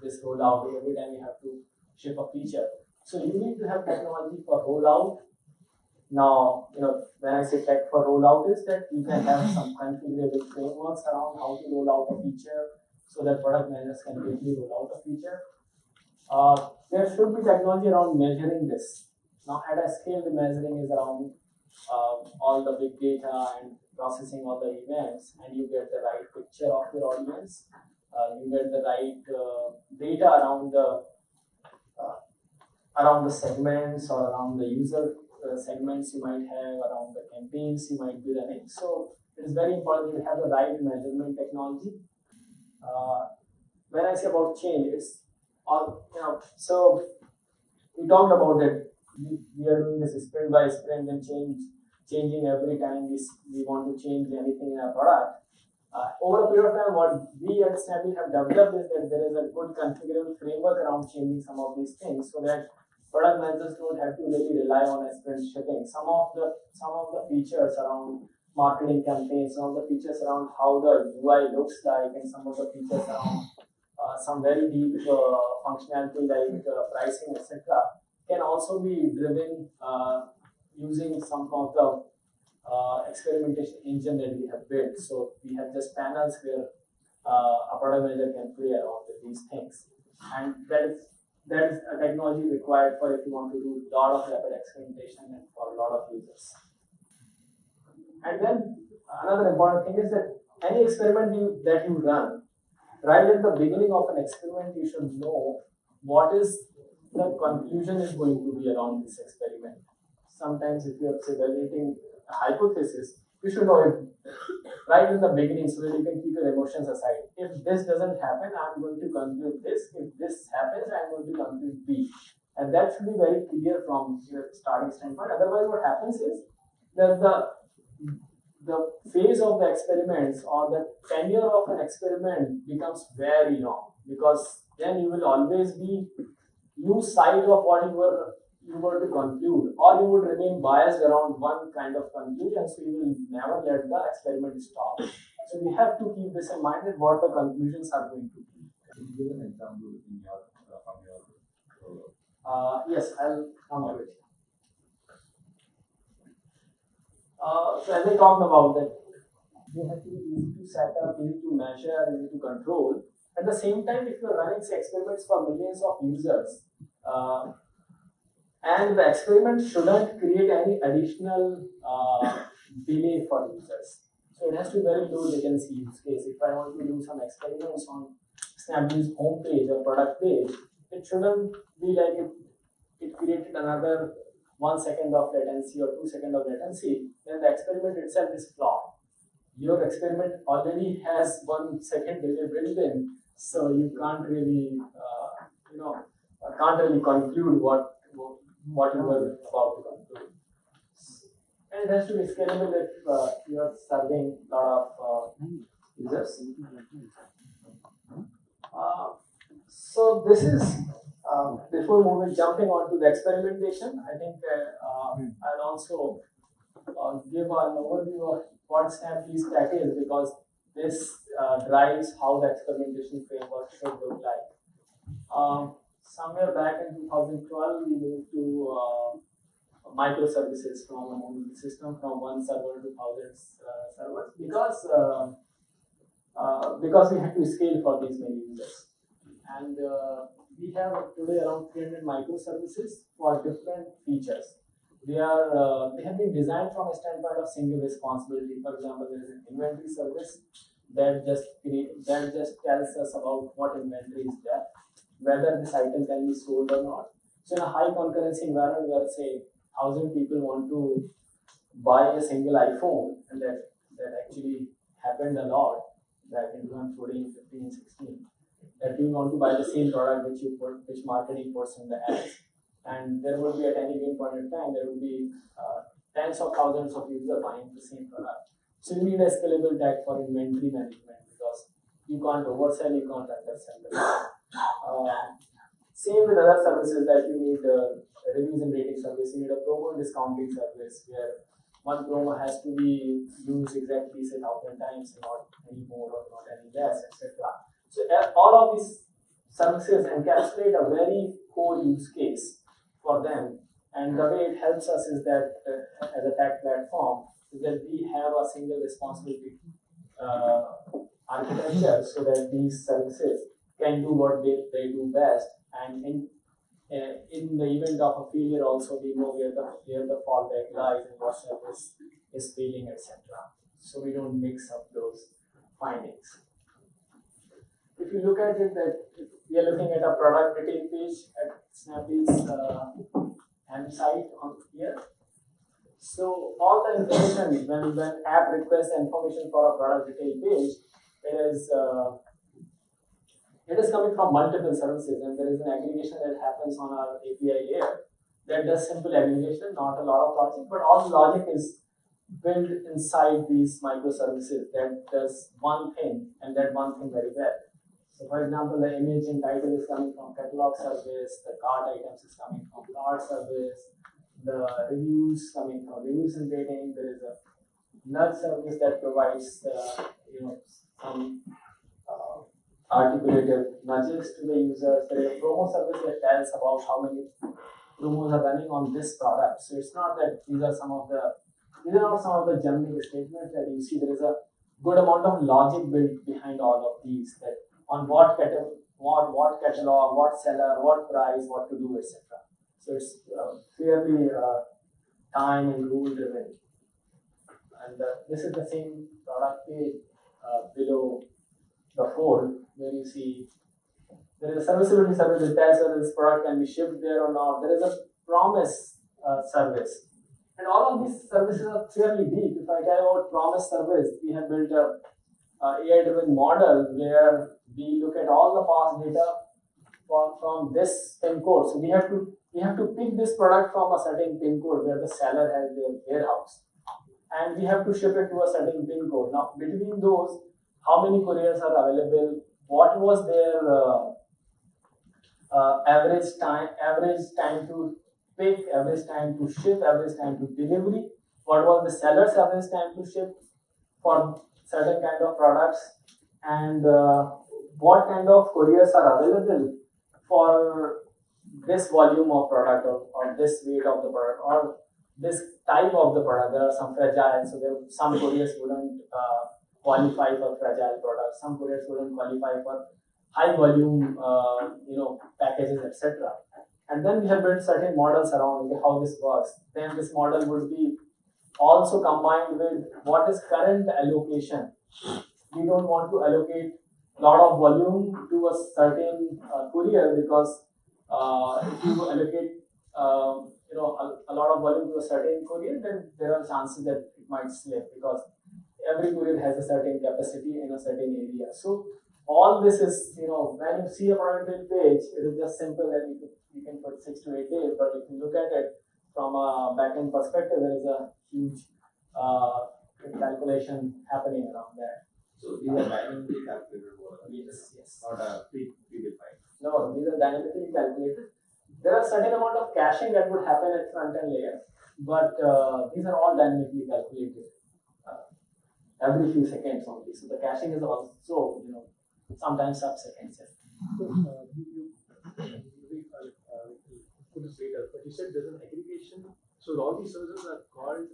Speaker 1: this rollout, every time you have to ship a feature. So you need to have technology for rollout. Now, when I say tech for rollout is that you can have some configurable frameworks around how to roll out a feature so that product managers can quickly roll out a feature. There should be technology around measuring this. Now, at a scale, the measuring is around all the big data and processing all the events, and you get the right picture of your audience. You get the right data around the segments or around the user segments you might have, around the campaigns you might be running. So it is very important to have the right measurement technology. When I say about change, it's all so we talked about it. We are doing this sprint by sprint and changing every time we want to change anything in our product. Over a period of time, what we at Snappy have developed is that there is a good configurable framework around changing some of these things so that product managers don't have to really rely on a sprint shipping. Some of the features around marketing campaigns, some of the features around how the UI looks like, and some of the features around some very deep functionality like pricing, etc., can also be driven using some of the experimentation engine that we have built. So we have just panels where a product manager can play around with these things, and that is a technology required for if you want to do a lot of rapid experimentation and for a lot of users. And then another important thing is that any experiment that you run, right at the beginning of an experiment, you should know what is the conclusion is going to be around this experiment. Sometimes if you are evaluating a hypothesis, you should know it right in the beginning so that you can keep your emotions aside. If this doesn't happen, I'm going to conclude this. If this happens, I'm going to conclude B. And that should be very clear from your starting standpoint. Otherwise, what happens is that the phase of the experiments or the tenure of an experiment becomes very long, because then you will always lose sight of what you were to conclude, or you would remain biased around one kind of conclusion, so you will never let the experiment stop. So we have to keep this in mind that what the conclusions are going to be.
Speaker 6: Can you give an example in your from your
Speaker 1: Yes, I'll come to it. So as I talked about that, they have to be easy to set up, easy to measure, easy to control. At the same time, if you're running experiments for millions of users, and the experiment shouldn't create any additional delay for users. So it has to be very low latency use case. If I want to do some experiments on Snapdeal's homepage or product page, it shouldn't be like it created another 1 second of latency or 2 seconds of latency, then the experiment itself is flawed. Your experiment already has 1 second delay built in, so you can't really, conclude what you were about to conclude. And it has to be scalable if you are serving a lot of users. So this is before jumping on to the experimentation, I think I'll also give an overview of what Snappy's tech is, because this drives how the experimentation framework should look like. Somewhere back in 2012, we moved to microservices from a monolithic system, from one server to thousands servers, because we had to scale for these many users. And we have today around 300 microservices for different features. They have been designed from a standpoint of single responsibility. For example, there is an inventory service that just tells us about what inventory is there, whether this item can be sold or not. So in a high concurrency environment where say 1,000 people want to buy a single iPhone, and that actually happened a lot back in 2014, 15, 16, that you want to buy the same product which marketing puts in the ads. And there will be at any given point in time, there will be tens of thousands of users buying the same product. So you need a scalable tech for inventory management, because you can't oversell, you can't undersell the product. Same with other services that you need reviews and rating service, you need a promo and discounting service where one promo has to be used exactly say 1,000 times, not any more or not any less, etc. So all of these services encapsulate a very core use case for them, and the way it helps us is that as a tech platform is that we have a single responsibility architecture so that these services can do what they do best, and in the event of a failure also we know where the fallback lies and what service is failing, etc. So we don't mix up those findings. If you look at it, that if we are looking at a product detail page at Snappy's M site on here. So all the information when app requests information for a product detail page, it is coming from multiple services, and there is an aggregation that happens on our API layer that does simple aggregation, not a lot of logic, but all logic is built inside these microservices that does one thing and that one thing very well. So for example, the image and title is coming from catalog service, the cart items is coming from cart service, the reviews coming from reviews and rating. There is a nudge service that provides some articulated nudges to the users. There is a promo service that tells about how many promos are running on this product. So it's not that these are not some of the generic statements that you see. There is a good amount of logic built behind all of these, that on what catalog, what seller, what price, what to do, etc. So it's fairly time and rule driven. And this is the same product page below the fold, where you see there is a serviceability service that tells whether this product can be shipped there or not. There is a promise service. And all of these services are fairly deep. If I tell about promise service, we have built a AI-driven model where we look at all the past data from this pin code. So we have to pick this product from a certain pin code where the seller has their warehouse, and we have to ship it to a certain pin code. Now between those, how many couriers are available? What was their average time to pick, average time to ship, average time to delivery? What was the seller's average time to ship for certain kind of products? And what kind of couriers are available for this volume of product, or this weight of the product, or this type of the product? There are some fragile, so some couriers wouldn't qualify for fragile products. Some couriers wouldn't qualify for high volume, packages, etc. And then we have built certain models around how this works. Then this model would be also combined with what is current allocation. We don't want to allocate a lot of volume to a certain courier, because if you allocate a lot of volume to a certain courier, then there are chances that it might slip, because every courier has a certain capacity in a certain area. So all this is, when you see a product page, it is just simple that you can put 6 to 8 days. But if you look at it from a backend perspective, there is a huge calculation happening around that.
Speaker 2: So these are dynamically calculated.
Speaker 1: Yes.
Speaker 2: Not a predefined.
Speaker 1: No, these are dynamically calculated. There are certain amount of caching that would happen at front-end layer, but these are all dynamically calculated every few seconds only. So the caching is also, sometimes sub-seconds.
Speaker 2: So you couldn't say that, but you said there's an aggregation. So all these services are called,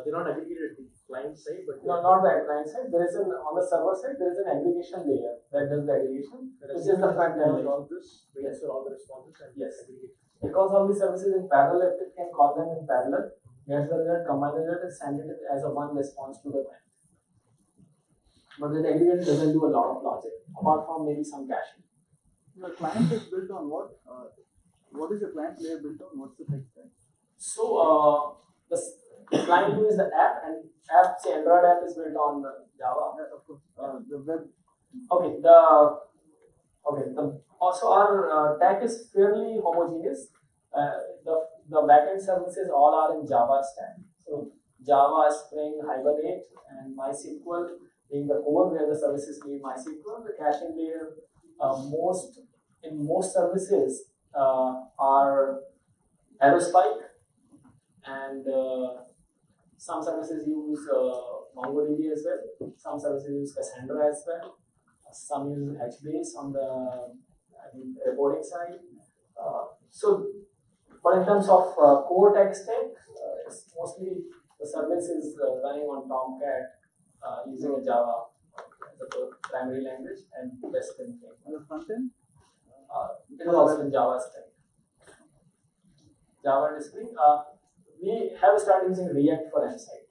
Speaker 2: they're not aggregated at the client side, but
Speaker 1: No, not the client side. There is on the server side, there is an aggregation layer that does the aggregation, which is the front end layer.
Speaker 2: all this, waits for all the responses and
Speaker 1: Yes.
Speaker 2: aggregate.
Speaker 1: Because all these services in parallel, it can call them in parallel. Gets the result, combine the result, and send it as a one response to the client. But the aggregate doesn't do a lot of logic, apart from maybe some caching.
Speaker 4: Your client is built on what? What is your client layer built on? What's the tech stack?
Speaker 1: So the client is the app, and say Android app is built on Java.
Speaker 4: Yeah, of course. The web.
Speaker 1: Also our tech is fairly homogeneous. The backend services all are in Java stack. So Java, Spring, Hibernate, and MySQL being the core where the services need MySQL. The caching layer, most in most services are Aerospike, and some services use MongoDB as well. Some services use Cassandra as well. Some use HBase on the reporting side. But in terms of core tech stack, it's mostly the service is running on Tomcat using a Java as a primary language and best in thing.
Speaker 4: On the front end?
Speaker 1: It is also in Java stack. Java and Spring. We have started using React for Insight.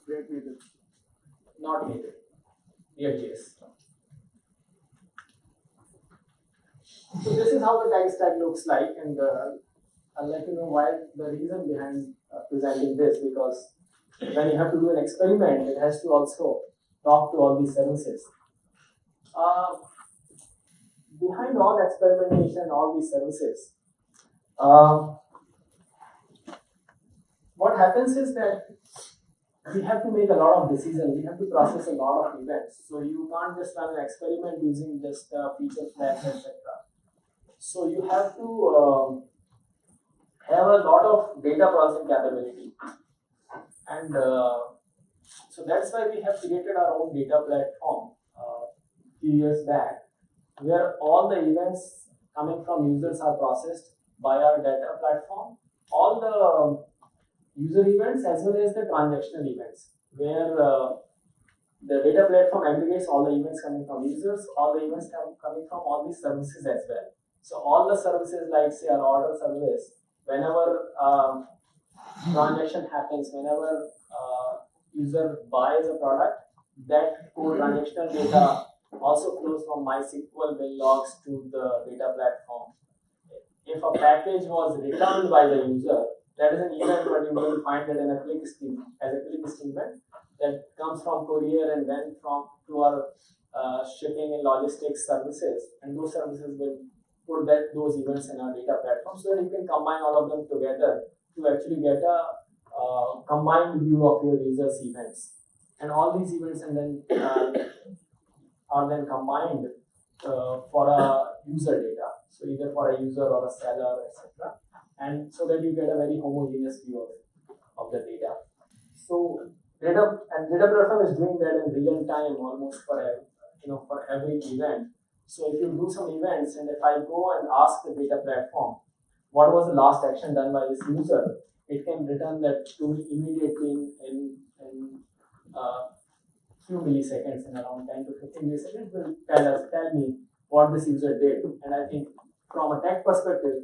Speaker 4: React Native.
Speaker 1: Not native. React.js. So this is how the tech stack looks like, and I'll let you know why the reason behind presenting this, because when you have to do an experiment, it has to also talk to all these services. Behind all experimentation, all these services, what happens is that we have to make a lot of decisions. We have to process a lot of events. So you can't just run an experiment using just feature flags, etc. So you have to have a lot of data processing capability, and so that's why we have created our own data platform a few years back, where all the events coming from users are processed by our data platform. All the user events as well as the transactional events, where the data platform aggregates all the events coming from users, all the events coming from all these services as well. So all the services, like say our order service, whenever transaction happens, whenever user buys a product, that core transactional data also flows from MySQL bill logs to the data platform. If a package was returned by the user, that is an event, but you will find that in a click stream, as a click stream event that comes from courier and then from to our shipping and logistics services, and those services will put those events in our data platform, so that you can combine all of them together to actually get a combined view of your users' events. And all these events and then are then combined for a user data, so either for a user or a seller, etc. And so that you get a very homogeneous view of the data. So data platform is doing that in real time almost for every event. So if you do some events, and if I go and ask the data platform what was the last action done by this user, it can return that to me immediately in few milliseconds, in around 10 to 15 milliseconds, will tell me what this user did. And I think from a tech perspective,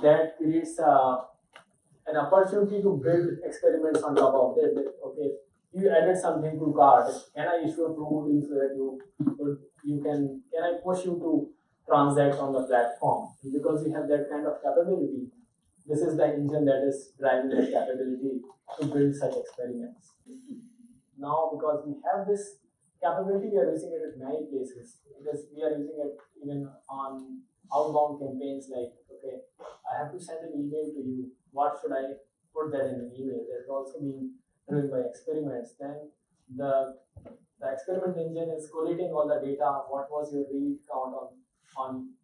Speaker 1: that creates an opportunity to build experiments on top of it. Okay, you added something to cart. Can I issue a promo to you so that can I push you to transact on the platform? Because you have that kind of capability, this is the engine that is driving that capability to build such experiments. Now, because we have this capability, we are using it at many places. Because we are using it even on outbound campaigns, like, okay, I have to send an email to you. What should I put that in an email? That's also being driven by experiments. Then the experiment engine is collating all the data. What was your read count on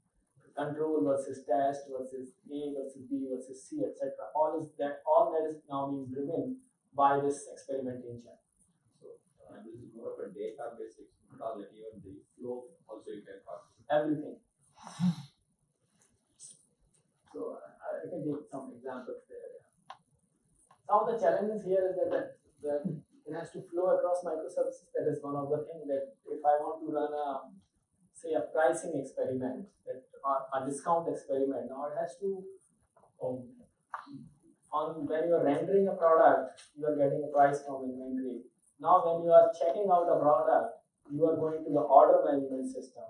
Speaker 1: control versus test versus A versus B versus C, etc. All that is now being driven by this experiment engine.
Speaker 2: This is more of a database experiment, like even the flow also you can talk.
Speaker 1: Everything. So I can take some examples there. Some of the challenges here is that it has to flow across microservices. That is one of the things that if I want to run a pricing experiment, or a discount experiment, now it has to when you are rendering a product, you are getting a price from inventory. Now when you are checking out a product, you are going to the order management system.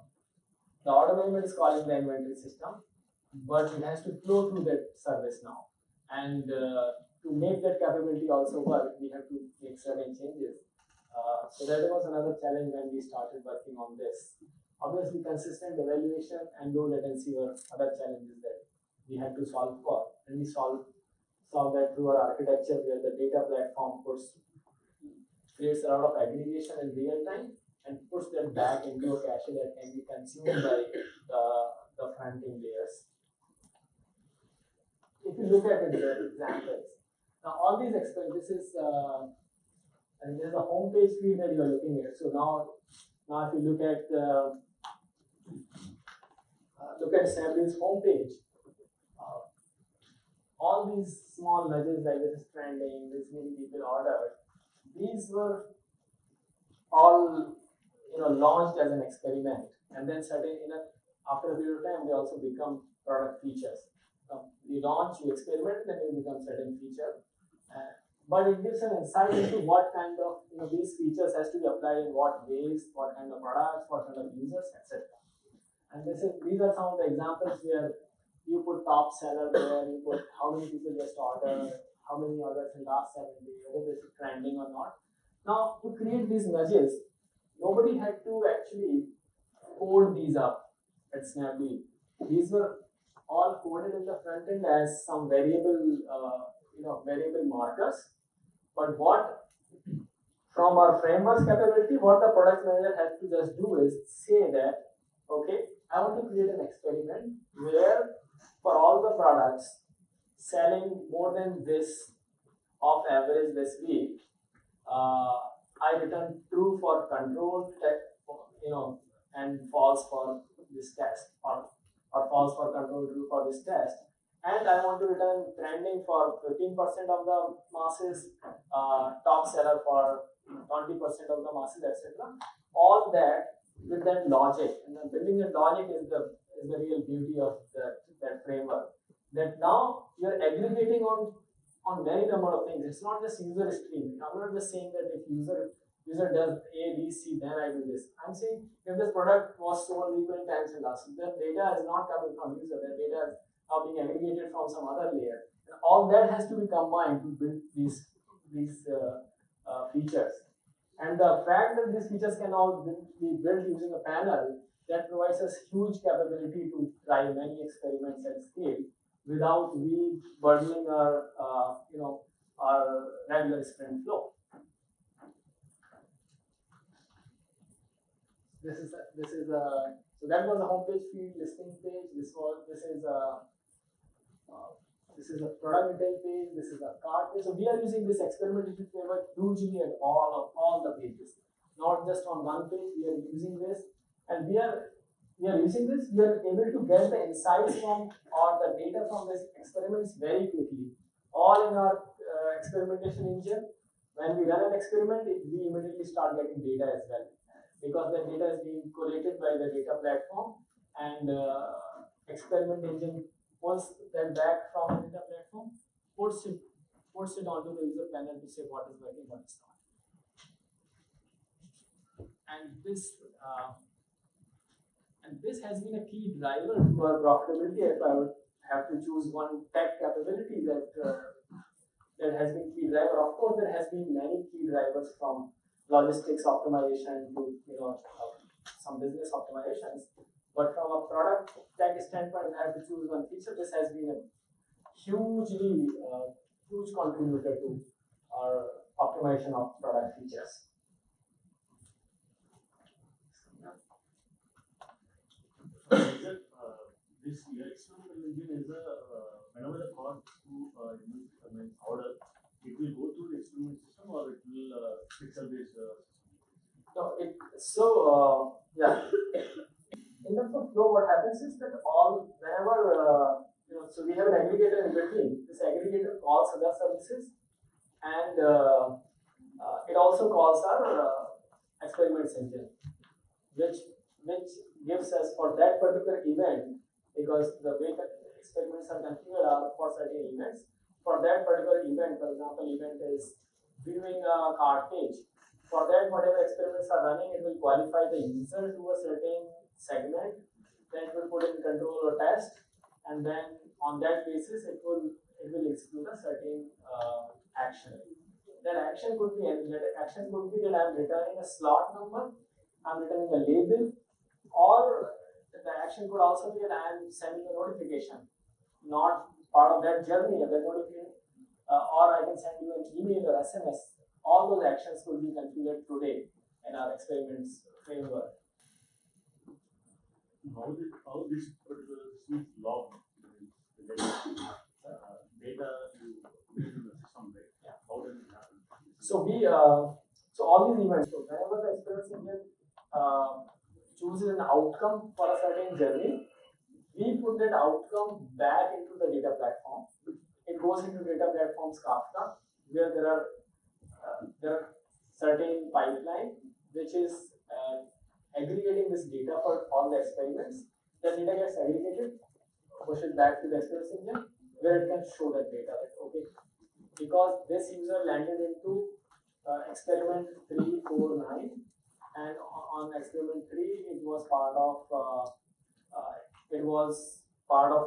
Speaker 1: The order management is calling the inventory system, but it has to flow through that service now. And to make that capability also work, we have to make certain changes. So that was another challenge when we started working on this. Obviously, consistent evaluation and low latency were other challenges that we had to solve for. And we solve that through our architecture, where the data platform creates a lot of aggregation in real time and puts them back into a cache that can be consumed by the front-end layers. If you look at it, the examples, now all these this is and there's a home page field that you are looking at. So now if you look at Snapdeal's home page, all these small nudges like this is trending, this many people ordered, these were all launched as an experiment, and then after a period of time they also become product features. You launch, you experiment, then you become certain feature, but it gives an insight into what kind of these features has to be applied in what ways, what kind of products, what kind of users, etc. And these are some of the examples where you put top seller there, you put how many people just ordered, how many orders in last 7 days, whether this is trending or not. Now, to create these nudges, nobody had to actually code these up at Snappy. These were all coded in the front end as some variable markers. But what, from our framework's capability, what the product manager has to just do is say that, okay, I want to create an experiment where for all the products selling more than this of average this week, I return true for control, and false for this test, or false for control, true for this test. And I want to return trending for 15% of the masses, top seller for 20% of the masses, etc. All that with that logic, and then building that logic is the real beauty of that framework. That now you are aggregating on many number of things. It's not just user stream. I'm not just saying that if user does A, B, C, then I do this. I'm saying if this product was sold equal times in last, the data is not coming from user. The data is now being aggregated from some other layer. And all that has to be combined to build these features. And the fact that these features can all be built using a panel, that provides us huge capability to try many experiments at scale without we burdening our regular sprint flow. So that was a homepage field, listing page. This is a product detail page. This is a cart page. So we are using this experimentation framework hugely at all the pages, not just on one page. We are using this, and we are using this. We are able to get the insights from or the data from these experiments very quickly, all in our experimentation engine. When we run an experiment, we immediately start getting data as well, because the data is being collated by the data platform, and experiment engine pulls that back from the data platform, puts it onto the user panel to say what is working, what is not. And this has been a key driver to our profitability. If I would have to choose one tech capability that has been key driver, of course there has been many key drivers, from logistics optimization to some business optimizations. But from a product tech standpoint, I have to choose one feature. This has been a huge contributor to our optimization of product features.
Speaker 6: This experimental engine is whenever the card to order, it will go through the experiment system, or it will pixel-based system?
Speaker 1: In terms of flow, what happens is that whenever so we have an aggregator in between. This aggregator calls other services, and it also calls our experiments engine, which gives us for that particular event, because the way that experiments are configured are for certain events. For that particular event, for example, event is viewing a cart page. For that, whatever experiments are running, it will qualify the user to a certain segment, then it will put in control or test, and then on that basis it will execute a certain action. That action could be that I'm returning a slot number, I'm returning a label, or the action could also be that I'm sending a notification, not part of that journey of the notification, or I can send you an email or SMS. All those actions could be configured today in our experiments framework.
Speaker 6: how this particular system is logged, the data you put in the system, right?
Speaker 1: Yeah.
Speaker 6: How does it happen?
Speaker 1: So so all these events, so whenever the experience engine chooses an outcome for a certain journey, we put that outcome back into the data platform. It goes into data platform's Kafka, where there are certain pipeline which is aggregating this data for all the experiments. The data gets aggregated, push it back to the experience engine, where it can show that data. That okay, because this user landed into experiment 349, and on experiment 3 it was part of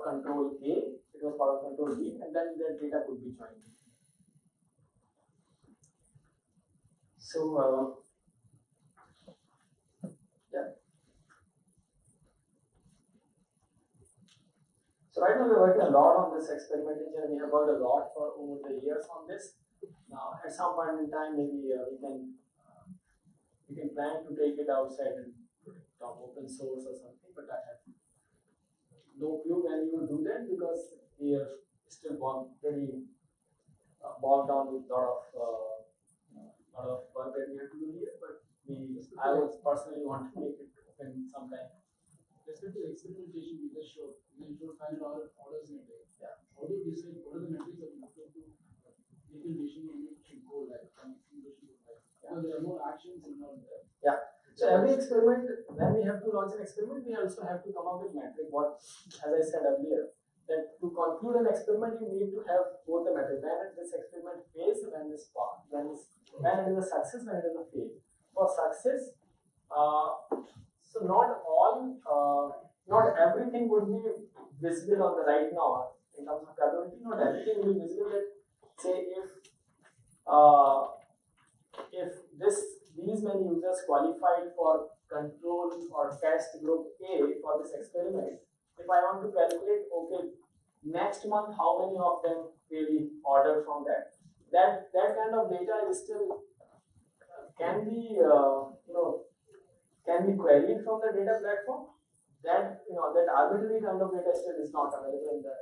Speaker 1: control A, it was part of control B, and then the data could be joined. So yeah. So right now we're working a lot on this experimentation. We have worked a lot for over the years on this. Now at some point in time, maybe we can plan to take it outside and put it on open source or something. But I have no clue when you will do that, because we are still pretty bogged down with lot of work that we have to do here. But I would personally want to make it open sometime.
Speaker 4: Respect to experimentation, we just show $500 orders in a day.
Speaker 1: Yeah.
Speaker 4: How do you decide what are the metrics that you look into making decision on which should go like from experimentation to like? Because there are no actions involved there.
Speaker 1: Yeah. So every experiment, when we have to launch an experiment, we also have to come up with metric. What, as I said earlier, that to conclude an experiment, you need to have both the metric. When this experiment fails, when it is a success, when it is a fail. For success, so not everything would be visible on the right now in terms of capability. Not everything will be visible. That say if these many users qualified for control or test group A for this experiment, if I want to calculate, okay, next month how many of them really order from that kind of data is still can be can be queried from the data platform. That arbitrary kind of data still is not available in the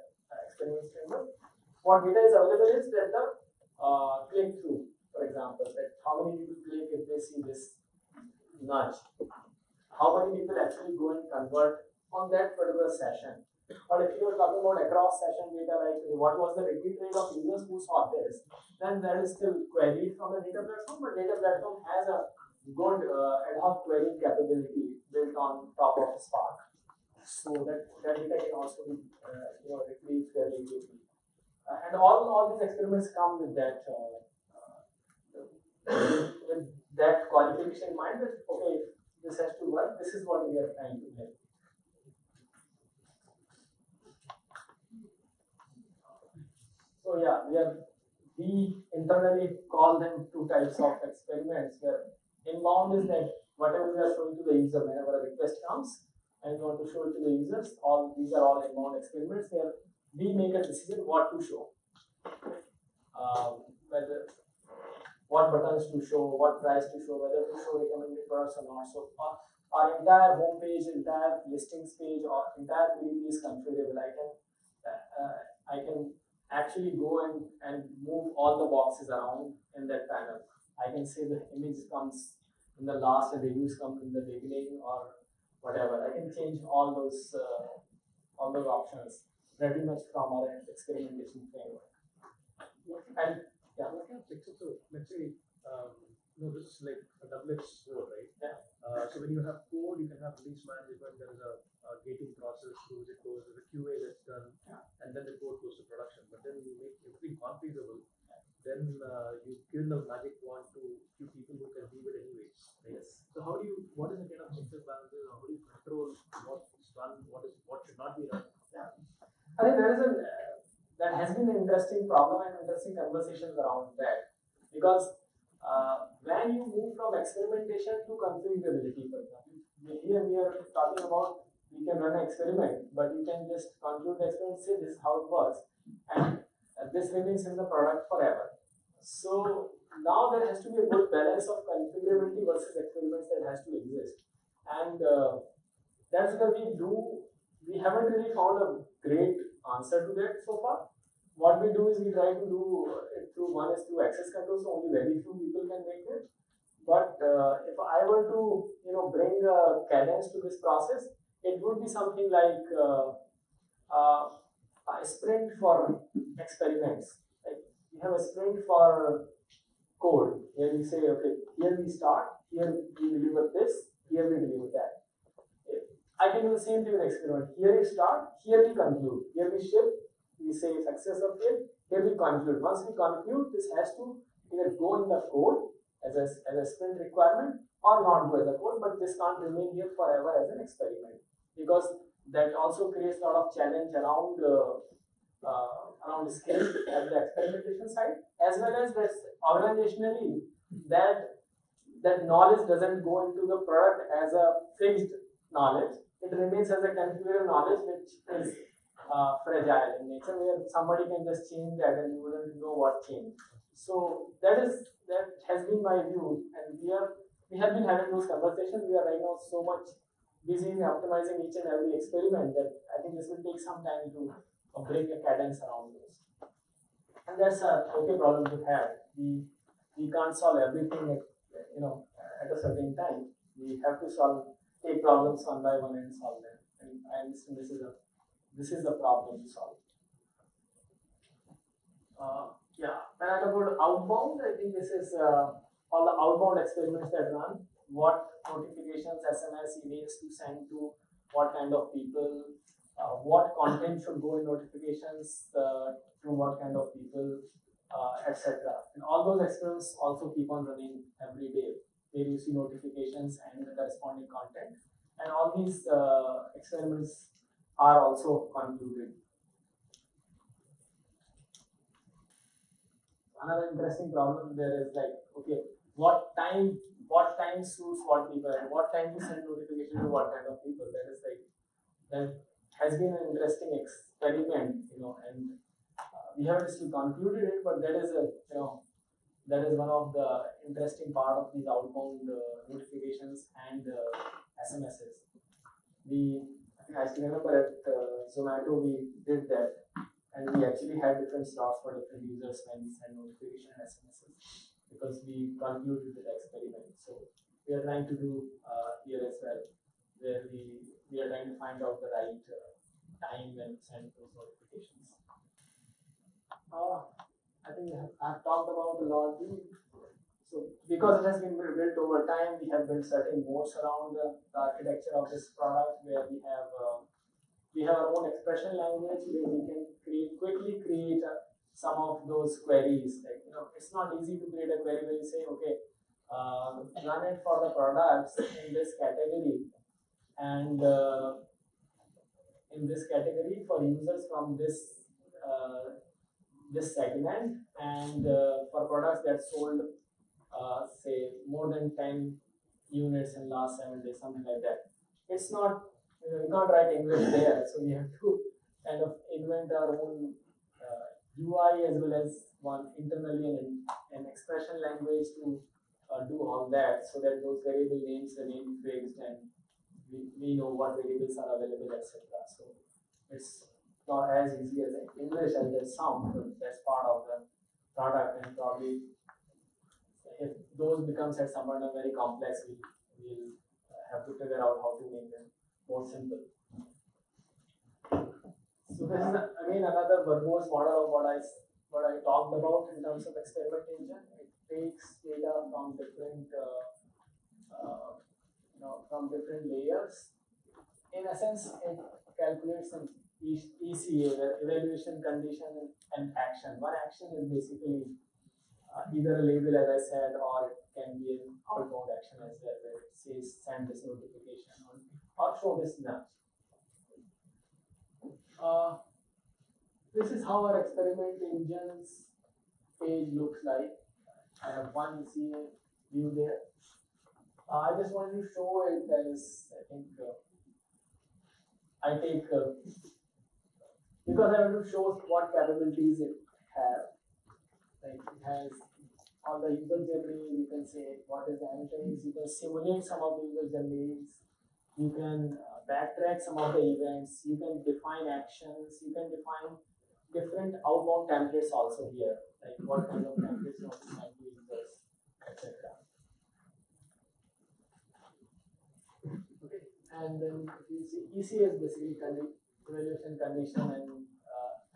Speaker 1: experiment framework. What data is available is that the click through, for example, that how many people click if they see this nudge, how many people actually go and convert on that particular session. But if you are talking about across session data, like what was the repeat rate of users who saw this, then that is still queried from the data platform. But data platform has a good ad hoc querying capability built on top of Spark, so that data can also be retrieved fairly quickly. And all these experiments come with that qualification in mind that okay, if this has to work, this is what we are trying to get. So yeah, we internally call them two types of experiments. Where inbound is that whatever we are showing to the user whenever a request comes and we want to show it to the users, these are all inbound experiments where we make a decision what to show, whether what buttons to show, what price to show, whether to show recommended products or not. So our entire home page, entire listings page, or entire page is configurable. I can actually go and move all the boxes around in that panel. I can say the image comes in the last and the reviews come in the beginning or whatever. I can change all those options pretty much from our experimentation framework. And yeah.
Speaker 2: What kind of fixes? So let's say this is like a double-edged sword, right?
Speaker 1: Yeah.
Speaker 2: So when you have code, you can have release management. There is a gating process through which it goes. There's a QA that's done, and then the code goes to production. But then you make everything configurable. Then you give the magic wand to few people who can do it anyways. Right?
Speaker 1: Yes.
Speaker 2: So what is the kind of checks and balances? How do you control what's run, what should not be run?
Speaker 1: Yeah. I think that has been an interesting problem and interesting conversations around that, because when you move from experimentation to configurability, for example, here we are talking about we can run an experiment, but you can just conclude the experiment, say this is how it works, and this remains in the product forever. So now there has to be a good balance of configurability versus experiments that has to exist, and that's where we haven't really found a great answer to that so far. What we do is we try to do it through one is through access control, so only very few people can make it. But if I were to bring a cadence to this process, it would be something like a sprint for experiments. Like we have a sprint for code where we say, okay, here we start, here we deliver this, here we deliver that. I can do the same thing with experiment. Here we start, here we conclude, here we ship, we say success of it, here we conclude. Once we conclude, this has to either go in the code as a sprint requirement or not go as a code, but this can't remain here forever as an experiment, because that also creates a lot of challenge around skill at the experimentation side, as well as that organizationally that knowledge doesn't go into the product as a fixed knowledge. It remains as a configured knowledge, which is fragile in nature, where somebody can just change that and you wouldn't know what changed. So that has been my view, and we have been having those conversations. We are right now so much busy in optimizing each and every experiment that I think this will take some time to bring a cadence around this. And that's a okay problem to have. We can't solve everything at a certain time. We have to take problems one by one and solve them. And I understand this is the problem to solve. When I talk about outbound, I think this is all the outbound experiments that run. What notifications, SMS, emails to send to what kind of people, what content should go in notifications to what kind of people, etc. And all those experiments also keep on running every day, where you see notifications and the corresponding content. And all these experiments are also concluded. Another interesting problem there is like, okay, what time suits what people, and what time to send notification to what kind of people. That has been an interesting experiment, and we haven't still concluded it, but that is one of the interesting part of these outbound notifications and SMSs. I still remember at Zomato we did that, and we actually had different slots for different users when we send notification and SMSs, because we concluded the experiment. So we are trying to do here as well, where we are trying to find out the right time when to send those notifications. I think I've talked about a lot. So because it has been built over time, we have built certain modes around the architecture of this product, where we have our own expression language, where we can quickly create some of those queries. Like, it's not easy to create a query where you say, okay, run it for the products in this category, and in this category for users from this segment, and for products that sold say more than 10 units in last 7 days, something like that. It's not, you can't write English there, so we have to kind of invent our own UI as well as one internally and an expression language to do all that, so that those variable names remain fixed and we know what variables are available, etc. So it's not as easy as English as that sounds, but that's part of the product, and probably if those becomes at some point very complex, we'll have to figure out how to make them more simple. So this is again another verbose model of what I talked about in terms of experimentation. It takes data from different layers. In essence, it calculates an ECA, the evaluation, condition, and action. One action is basically either a label, as I said, or it can be an outbound action as well, where it says send this notification or show this nudge. This is how our experiment engine's page looks like. I have one ECA view there. I just wanted to show it as, I think, because I want to show what capabilities it has. Like it has all the user journey, you can say what is the analytics, you can simulate some of the user journeys, You can backtrack some of the events. You can define actions. You can define different outbound templates also here, like what kind of templates you want to send to users, etc. Okay, and then you see EC is basically evaluation condition and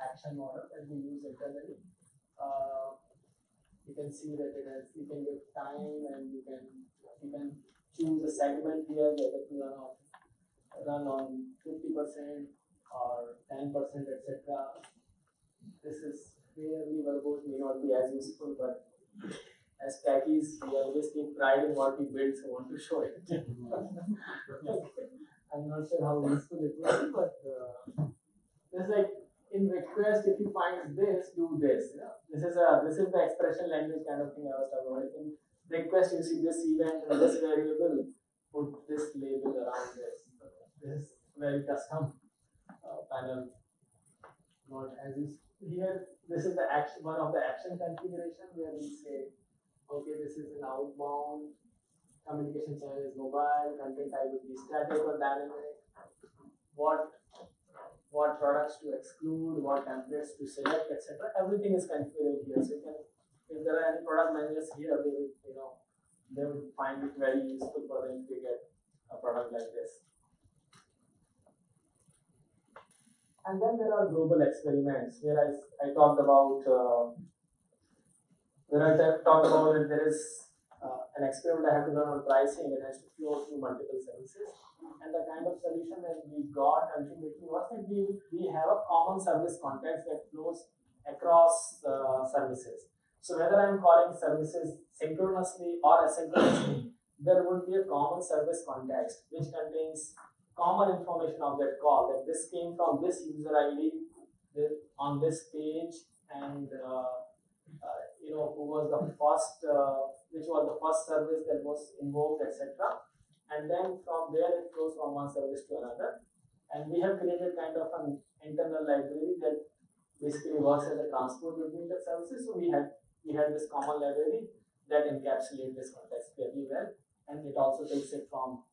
Speaker 1: action model that we use internally. You can see that it has, you can give time and you can choose a segment here whether to run on 50% or 10%, etc. This is clearly verbose, may not be as useful, but as techies, we always take pride in what we build, so want to show it. I'm not sure how useful it will be, but it's like in request, if you find this, do this. Yeah? This is the expression language kind of thing I was talking about. In request, you see this event and this variable, put this label around this. This is very custom panel. Not as is here. This is the action, one of the action configuration where we say, okay, this is an outbound communication channel is mobile, content type would be static or dynamic. What products to exclude, what templates to select, etc. Everything is configured here. So you can, if there are any product managers here, they would find it very useful for them to get a product like this. And then there are global experiments where I talked about that there is an experiment I have to run on pricing. It has to flow through multiple services. And the kind of solution that we got ultimately was that we have a common service context that flows across services. So whether I'm calling services synchronously or asynchronously, there would be a common service context which contains common information of that call, that this came from this user ID on this page, and who was the first, which was the first service that was invoked, etc. And then from there it goes from one service to another. And we have created kind of an internal library that basically works as a transport between the services. So we had this common library that encapsulates this context very well, and it also takes it from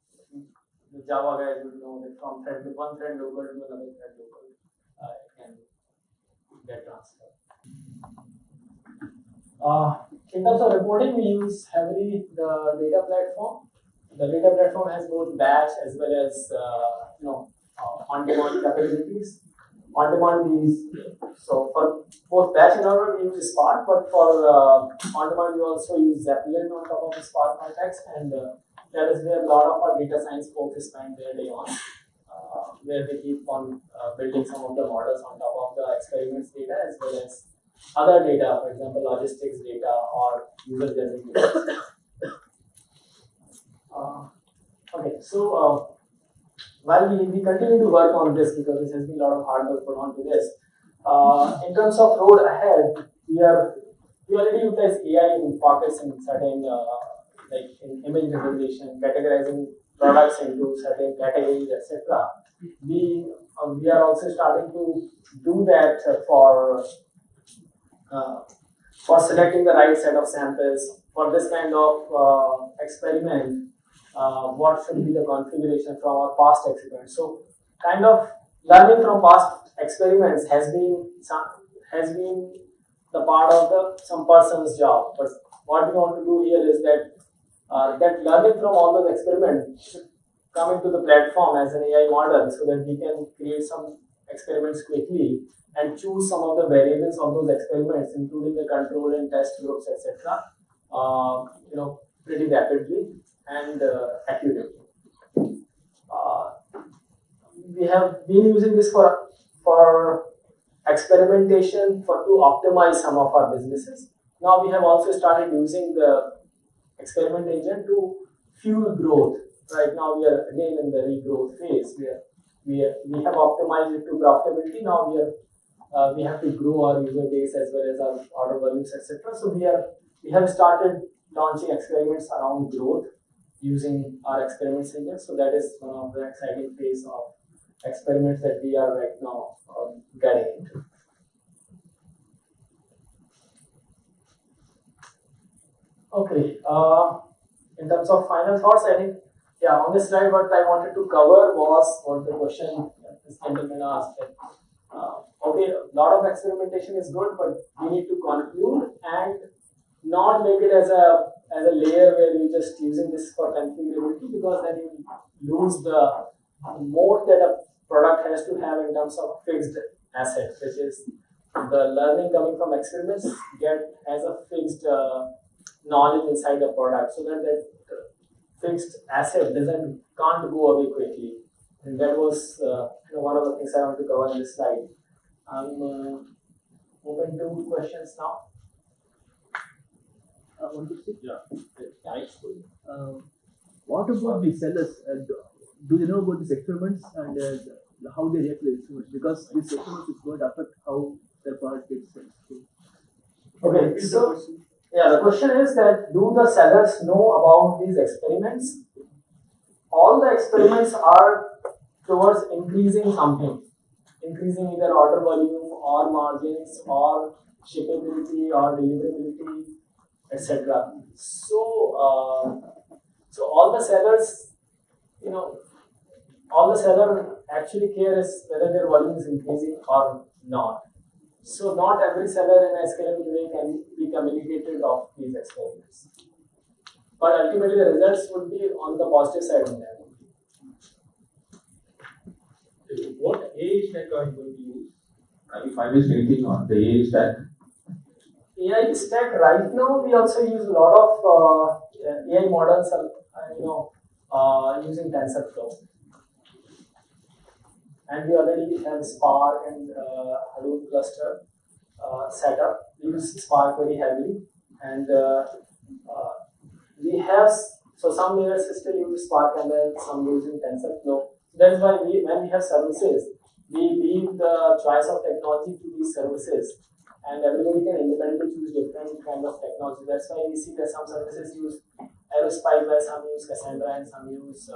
Speaker 1: the Java guys would know that from one thread local to another thread local, it can get transferred. In terms of reporting, we use heavily the data platform. The data platform has both batch as well as on-demand capabilities. On-demand so for both batch and on-demand we use Spark, but for on-demand we also use Zeppelin on top of the Spark context, and that is where a lot of our data science folks spend their day on, where they keep on building some of the models on top of the experiments data as well as other data, for example, logistics data or user-generated data. Okay, so while we continue to work on this, because this has been a lot of hard work put onto this, in terms of road ahead, we already utilize AI in pockets in certain like in image recognition, categorizing products into certain categories, etc. We are also starting to do that for selecting the right set of samples for this kind of experiment. What should be the configuration from our past experiments? So, kind of learning from past experiments has been the part of some person's job. But what we want to do here is that learning from all those experiments should come into the platform as an AI model, so that we can create some experiments quickly and choose some of the variables of those experiments, including the control and test groups, etc. Pretty rapidly and accurately. We have been using this for experimentation to optimize some of our businesses. Now we have also started using the experiment agent to fuel growth. Right now we are again in the regrowth phase where we have optimized it to profitability. Now we have to grow our user base as well as our order volumes, etc. So we have started launching experiments around growth using our experiments agent. So that is one of the exciting phase of experiments that we are right now getting into. Okay, in terms of final thoughts, I think yeah, on this slide, what I wanted to cover was what the question this gentleman asked. That, okay, a lot of experimentation is good, but we need to conclude and not make it as a layer where you're just using this for configurability, because then you lose the mode that a product has to have in terms of fixed asset, which is the learning coming from experiments get as a fixed knowledge inside the product, so that fixed asset can't go away quickly. And that was one of the things I want to cover in this slide. I'm open to questions now.
Speaker 7: What about the sellers? Do they know about these experiments and how they react to the experiments? Because these experiments is going to affect how their product gets sold.
Speaker 1: Okay, so yeah, the question is that do the sellers know about these experiments? All the experiments are towards increasing something, increasing either order volume or margins or shippability or deliverability, etc. So all the sellers, all the seller actually care is whether their volume is increasing or not. So not every seller in a scalable way can be communicated of these experiments. But ultimately the results would be on the positive side of that.
Speaker 2: What AI stack are you going to use? Have you finalized anything on the AI stack?
Speaker 1: AI stack right now, we also use a lot of AI models, using TensorFlow. And we already have Spark and Hadoop cluster set up. We use Spark very heavily, and we have some layers still use Spark and then some using TensorFlow. That's why when we have services, we leave the choice of technology to these services, and everybody can independently choose different kind of technology. That's why we see that some services use Aerospike, while some use Cassandra, and some use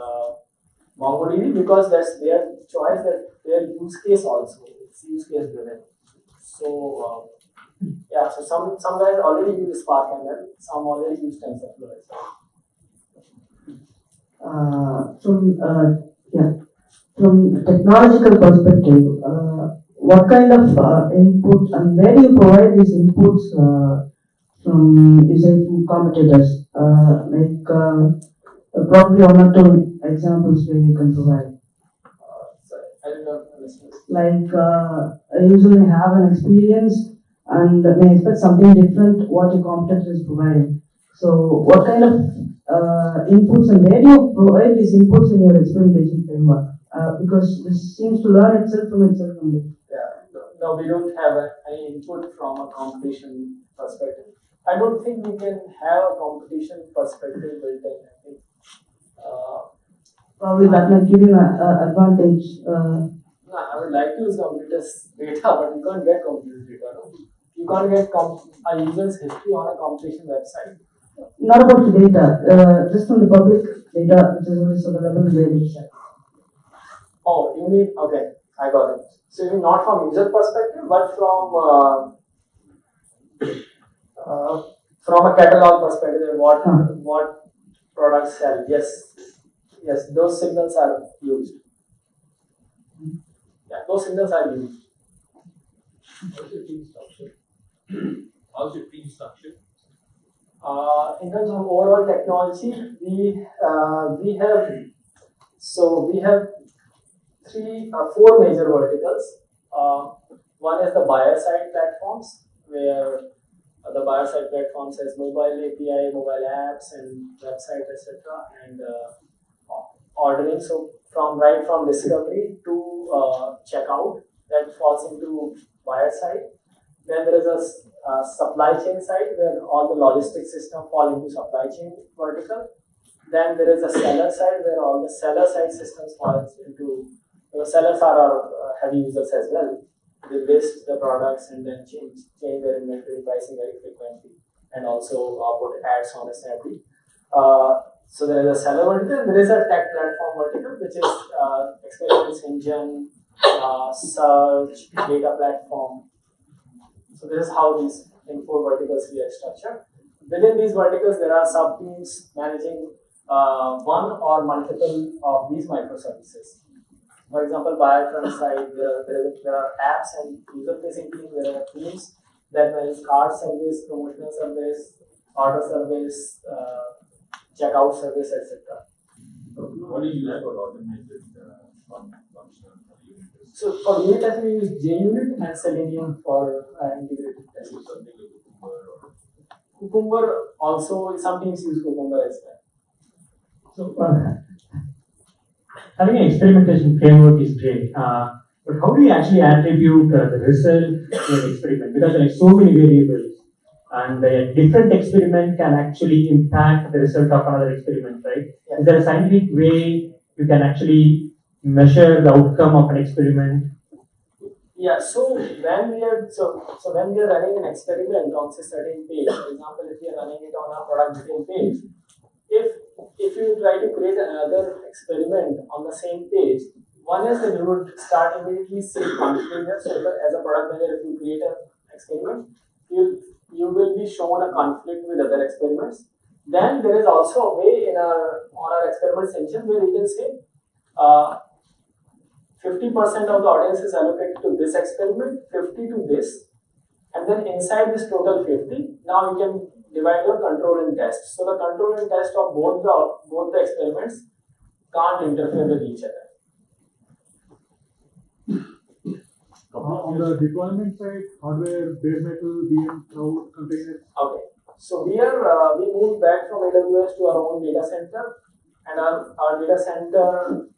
Speaker 1: MongoDB, because that's their choice, that their use case also. It's use case driven. So so some guys already use Spark and then some already use TensorFlow as well.
Speaker 8: From technological perspective, what kind of input and where do you provide these inputs from competitors? Probably one or two examples where you can provide.
Speaker 1: I did not understand.
Speaker 8: I usually have an experience and may expect something different what your competitor is providing. So what kind of inputs and where do you provide these inputs in your experimentation framework? Because this seems to learn itself from itself only.
Speaker 1: Yeah, no, we don't have any input from a competition perspective. I don't think we can have a competition perspective built in. I think
Speaker 8: probably that might give you an advantage.
Speaker 1: No, I would like to use competitors' data, but you can't get competitors' data. No? You can't get a user's history on a competition website.
Speaker 8: Not about the data, just from the public data, which is also available in the website.
Speaker 1: Oh, you mean, okay, I got it. So you mean not from user perspective, but from a catalog perspective, what products sell. Yes, those signals are used. Yeah, those signals are used.
Speaker 2: How's your team structure?
Speaker 1: In terms of overall technology, we have four major verticals. One is the buyer side platforms, where the buyer side platforms has mobile API, mobile apps, and website, etc., and ordering. So right from discovery to checkout, that falls into buyer side. Then there is a supply chain side, where all the logistics system fall into supply chain vertical. Then there is a seller side, where all the seller side systems fall into. Sellers are our heavy users as well. They list the products and then change their inventory pricing very frequently, and also put ads on the Snappy. So there is a seller vertical, and there is a tech platform vertical, which is experience engine, search, data platform. So this is how in four verticals we are structured. Within these verticals, there are sub teams managing one or multiple of these microservices. For example, buyer front side, there are apps and user-facing teams, there are teams, then there is card service, promotional service, order service, checkout service, etc.
Speaker 2: What do you use for automated functional unit tests?
Speaker 1: So for unit testing, we use JUnit and Selenium for integrated testing.
Speaker 2: Use something like Cucumber or
Speaker 1: Cucumber also, some teams use Cucumber as well.
Speaker 5: So, having an experimentation framework is great, but how do you actually attribute the result to an experiment? Because there are so many variables, and a different experiment can actually impact the result of another experiment, right?
Speaker 1: Yeah.
Speaker 5: Is there a scientific way you can actually measure the outcome of an experiment?
Speaker 1: Yeah, so when we are running an experiment on a certain page, for example, if we are running it on a product detail page, if you try to create another experiment on the same page, one is that you would start immediately seeing conflict. So as a product manager, if you create an experiment, you will be shown a conflict with other experiments. Then there is also a way on our experiment section where you can say 50% of the audience is allocated to this experiment, 50 to this, and then inside this total 50, now you can divide your control and test. So the control and test of both the experiments can't interfere with each other.
Speaker 9: On the deployment side, hardware, bare metal, VM, cloud, containers.
Speaker 1: Okay, so we moved back from AWS to our own data center, and our data center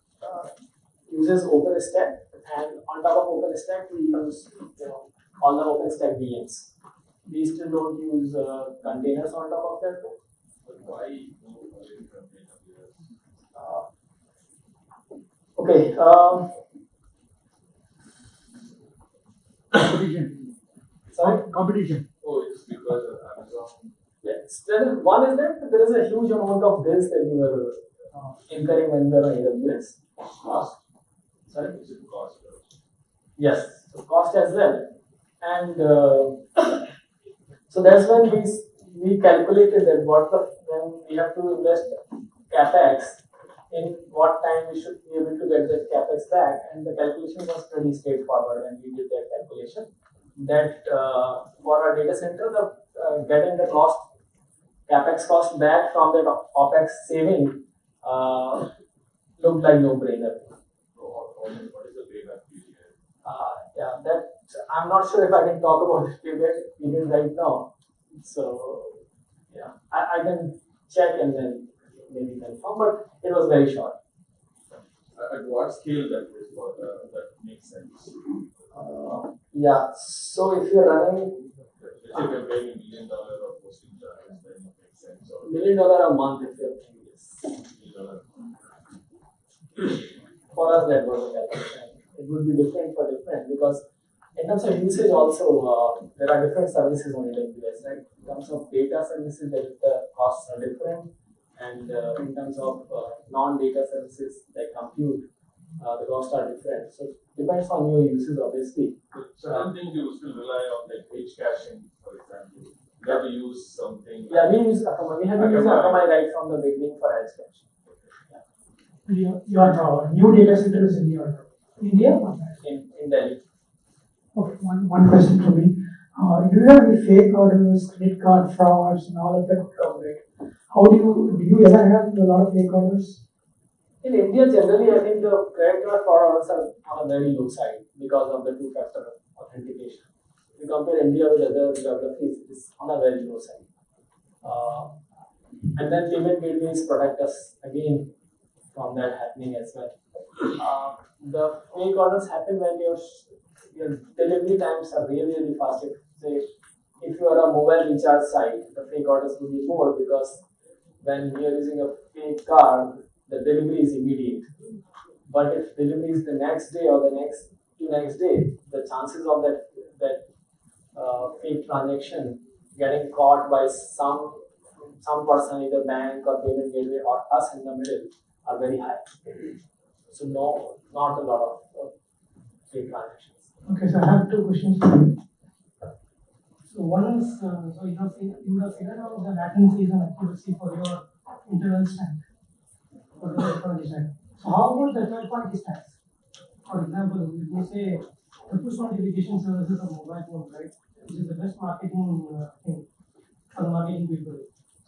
Speaker 1: uses OpenStack, and on top of OpenStack we use all the OpenStack VMs. We still don't use containers on top of that.
Speaker 2: but why move away from AWS?
Speaker 1: Okay.
Speaker 9: Competition.
Speaker 1: Sorry.
Speaker 9: Competition.
Speaker 2: Oh, it's because of Amazon.
Speaker 1: Yes. One is that there is a huge amount of bills that we were incurring when we were on AWS.
Speaker 2: Cost.
Speaker 1: Sorry.
Speaker 2: Is it cost?
Speaker 1: Yes. So cost as well, and so that's when we calculated that when we have to invest capex, in what time we should be able to get that capex back, and the calculation was pretty straightforward when we did that calculation. That for our data center, getting the capex cost back from that opex saving looked like no-brainer.
Speaker 2: So, what is the payback period?
Speaker 1: Yeah, that I'm not sure if I can talk about the payback period right now. So yeah, I can check and then maybe confirm, but it was very short.
Speaker 2: At what scale that makes sense?
Speaker 1: Yeah, so if you're running
Speaker 2: Let's say if you're paying $1 million of hosting charges, then it makes sense. Or
Speaker 1: $1 million a month if you're paying this.
Speaker 2: $1
Speaker 1: For us, that was a calculation. It would be different for different because in terms of usage also, there are different services on AWS, right? In terms of data services, the costs are different, and in terms of non-data services like compute, the costs are different. So it depends on your uses, obviously.
Speaker 2: certain things you still rely on, like page caching, for example. You have to use something.
Speaker 1: Yeah, we use Akamai. We have been using Akamai right from the beginning for edge cache.
Speaker 10: Your new data center is in your India?
Speaker 1: In Delhi.
Speaker 10: Okay, one question for me. Do you have any fake orders, credit card frauds, and all of that covered? Do you ever have a lot of fake orders?
Speaker 1: In India, generally, I think the credit card fraud orders are on a very low side because of the two-factor authentication. If you compare India with other geographies, it's on a very low side. And then payment gateways protect us again from that happening as well. The fake orders happen when your delivery times are really, really fast. If you are a mobile recharge site, the fake orders will be more because when you are using a fake card, the delivery is immediate. But if delivery is the next day or the next day, the chances of that fake transaction getting caught by some person, either bank or payment gateway or us in the middle, are very high. So no, not a lot of fake transactions.
Speaker 10: Okay, so I have two questions for you. So one is, in the figure out the latencies and accuracy for your internal stack. for the technology stack. So how about the third party stacks? For example, if you say the push notification services of mobile phone, right, which is the best marketing thing for the marketing people.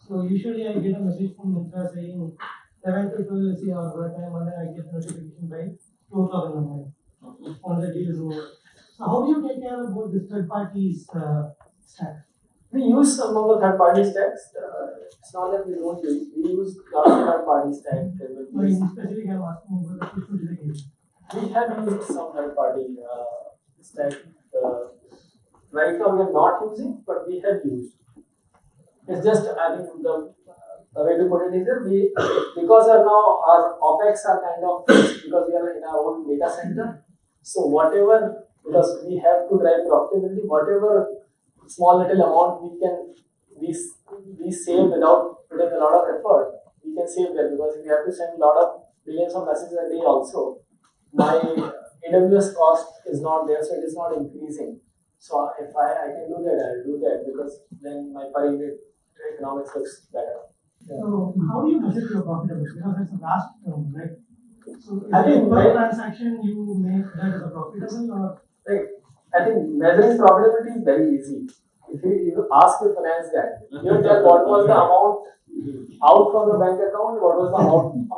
Speaker 10: So usually I get a message from Mitra saying 11 to 12 is your time, and then I get notification by 2 o'clock in the morning on the deal is over. So how do you take care of both this third parties stack?
Speaker 1: We use some of the third-party stacks. It's not that we don't use. We use a lot of third-party stacks.
Speaker 10: But in specific, I'm asking about the push notification.
Speaker 1: We have used some third-party stack. Right now we are not using, but we have used. It's just, I think the way to put it is that because now our OPEX are kind of fixed because we are in our own data center. So whatever, because we have to drive profitability, whatever small little amount we save without putting a lot of effort, we can save there because if we have to send a lot of billions of messages a day also, my AWS cost is not there, so it is not increasing. So if I can do that, I'll do that because then my per unit economics looks better.
Speaker 10: So how do you measure your profitability? Because it's a vast term, right? So
Speaker 1: I think
Speaker 10: per transaction you make that as a profitable or?
Speaker 1: Right. I think measuring profitability is very easy. If you ask your finance guy, you tell what was the amount out from the bank account, what was the amount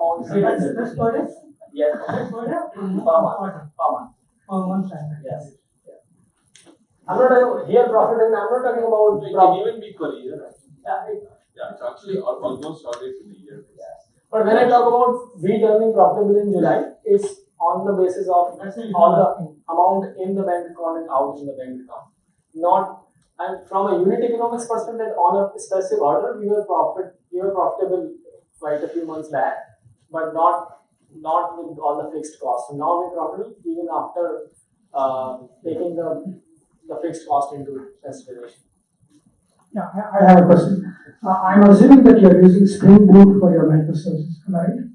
Speaker 10: That's per day?
Speaker 1: Yes.
Speaker 10: That's per day?
Speaker 1: Per month.
Speaker 10: Per month transaction.
Speaker 1: Yes. I'm not talking here profit, and I'm not talking about
Speaker 11: It can even be per year.
Speaker 1: Yeah,
Speaker 11: It's actually almost always in a year.
Speaker 1: Yes. But when I talk about we turning profitable in July, it's on the basis of all the amount in the bank account and out in the bank account. Not, and from a unit economics perspective, on a specific order, we were profitable quite a few months back, but not with all the fixed costs. So now we're profitable even after taking the fixed cost into consideration.
Speaker 10: Yeah, I have a question. I'm assuming that you're using Spring Boot for your microservices, am I right?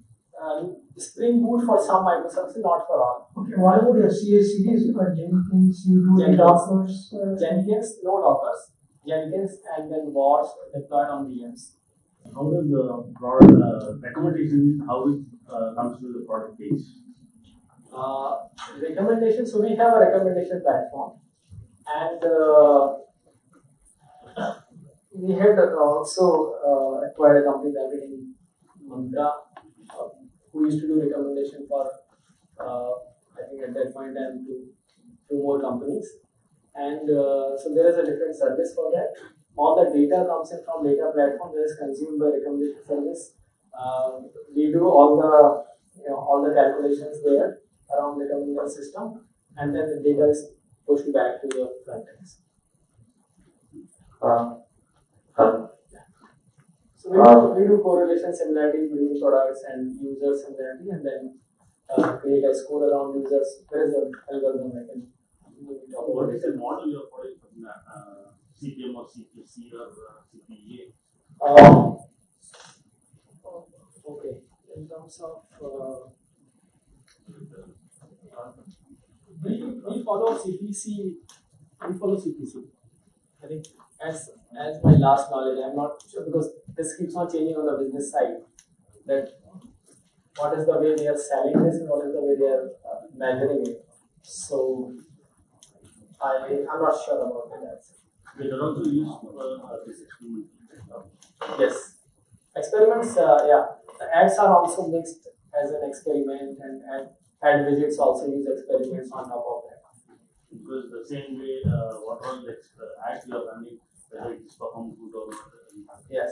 Speaker 1: Spring Boot for some microservices, not for all.
Speaker 10: Okay, what about your CI/CDs or Jenkins? You do any Dockers?
Speaker 1: Jenkins, no Dockers. Jenkins and then was deployed on VMs.
Speaker 6: How does the product recommendation, how it comes to the product page?
Speaker 1: Recommendation, so we have a recommendation platform and we had also acquired a company that in Mantra who used to do recommendation for I think at that point and to two more companies, and so there is a different service for that. All the data comes in from data platform that is consumed by recommendation service. We do all the calculations there around the recommendation system, and then the data is pushed back to the front ends. So we do correlation similarity between products and user similarity, and then create a score around users. There is an algorithm I can.
Speaker 6: What is the model you're following from CPM or CPC or CPA?
Speaker 1: Okay, in terms of we follow CPC. We follow CPC. I think as my last knowledge, I'm not sure because this keeps on changing on the business side. That what is the way they are selling this and what is the way they are measuring it. So I'm not sure about that.
Speaker 6: They can also use this experiment.
Speaker 1: Yes, experiments. Yeah, the ads are also mixed as an experiment, and ad widgets also use experiments on top of that.
Speaker 6: Because the same way, what all the ads you are running, whether it is performed good or not.
Speaker 1: Yes,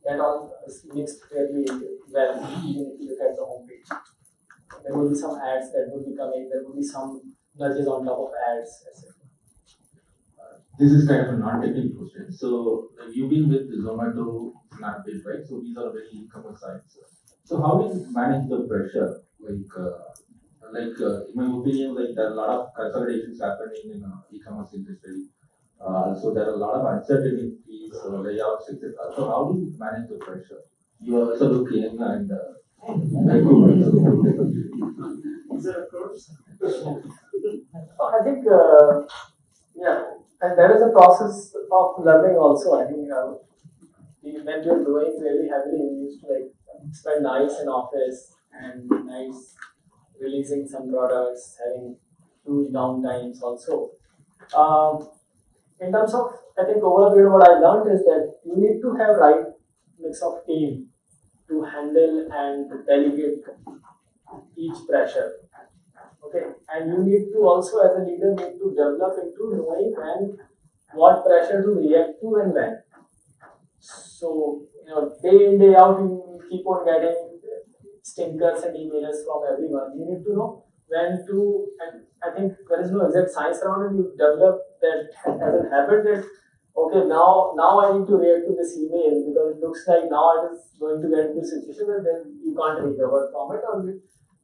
Speaker 1: that all is mixed fairly well, even if you look at the home page. There will be some ads that will be coming, there will be some nudges on top of ads, etc.
Speaker 12: This is kind of a non-technical question. So you've been with Zomato, Snapdeal, right? So these are very e-commerce sites. So how do you manage the pressure? In my opinion, there are a lot of consolidations happening in e-commerce industry. So there are a lot of uncertainties, layoffs, etc. So how do you manage the pressure? You are also looking and
Speaker 6: Is there a course?
Speaker 1: I think yeah, and there is a process of learning also. I think when we were growing really heavily, we used to like spend nights in office and nights releasing some products, having huge downtimes also. In terms of, I think over a period what I learned is that you need to have right mix of team to handle and delegate each pressure. Okay, and you need to also as a leader need to develop into knowing when what pressure to react to and when. So day in day out you keep on getting stinkers and emails from everyone. You need to know when to, and I think there is no exact science around it. You develop that as a habit that okay, now I need to react to this email because it looks like now I was going to get into a situation and then you can't recover from it, or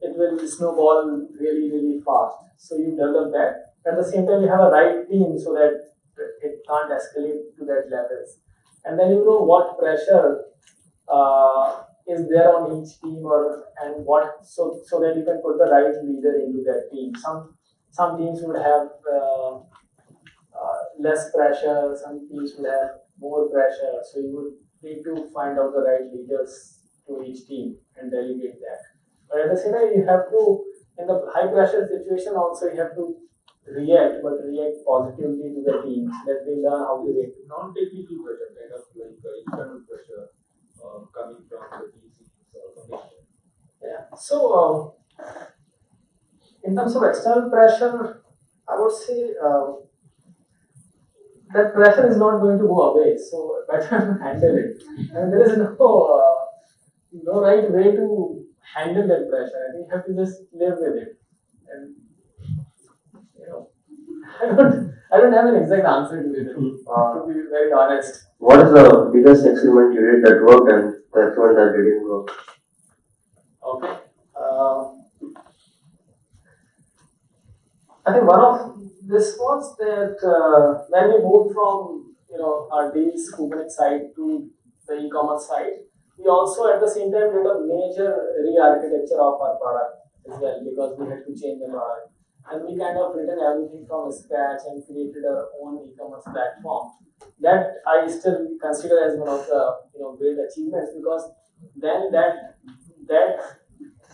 Speaker 1: it will snowball really, really fast. So you develop that. At the same time, you have a right team so that it can't escalate to that levels. And then you know what pressure is there on each team, or and what so that you can put the right leader into that team. Some teams would have less pressure, some teams will have more pressure. So you would need to find out the right leaders to each team and delegate that. But at the same time, you have to, in the high pressure situation also, you have to react, but react positively to the team so that they learn how to react.
Speaker 11: Non-technical pressure, kind of like internal pressure coming from the DCs or something.
Speaker 1: Yeah. So, in terms of external pressure, I would say that pressure is not going to go away. So, better handle it. And there is no right way to handle that pressure. I think you have to just live with it. And I don't have an exact answer to it. To be very honest.
Speaker 2: What is the biggest experiment you did that worked and the experiment that didn't work?
Speaker 1: Okay. I think one of this was that when we moved from our Deals Kubernetes side to the e-commerce side, we also at the same time did a major re-architecture of our product as well because we had to change the product. And we kind of written everything from scratch and created our own e-commerce platform. That I still consider as one of the great achievements because then that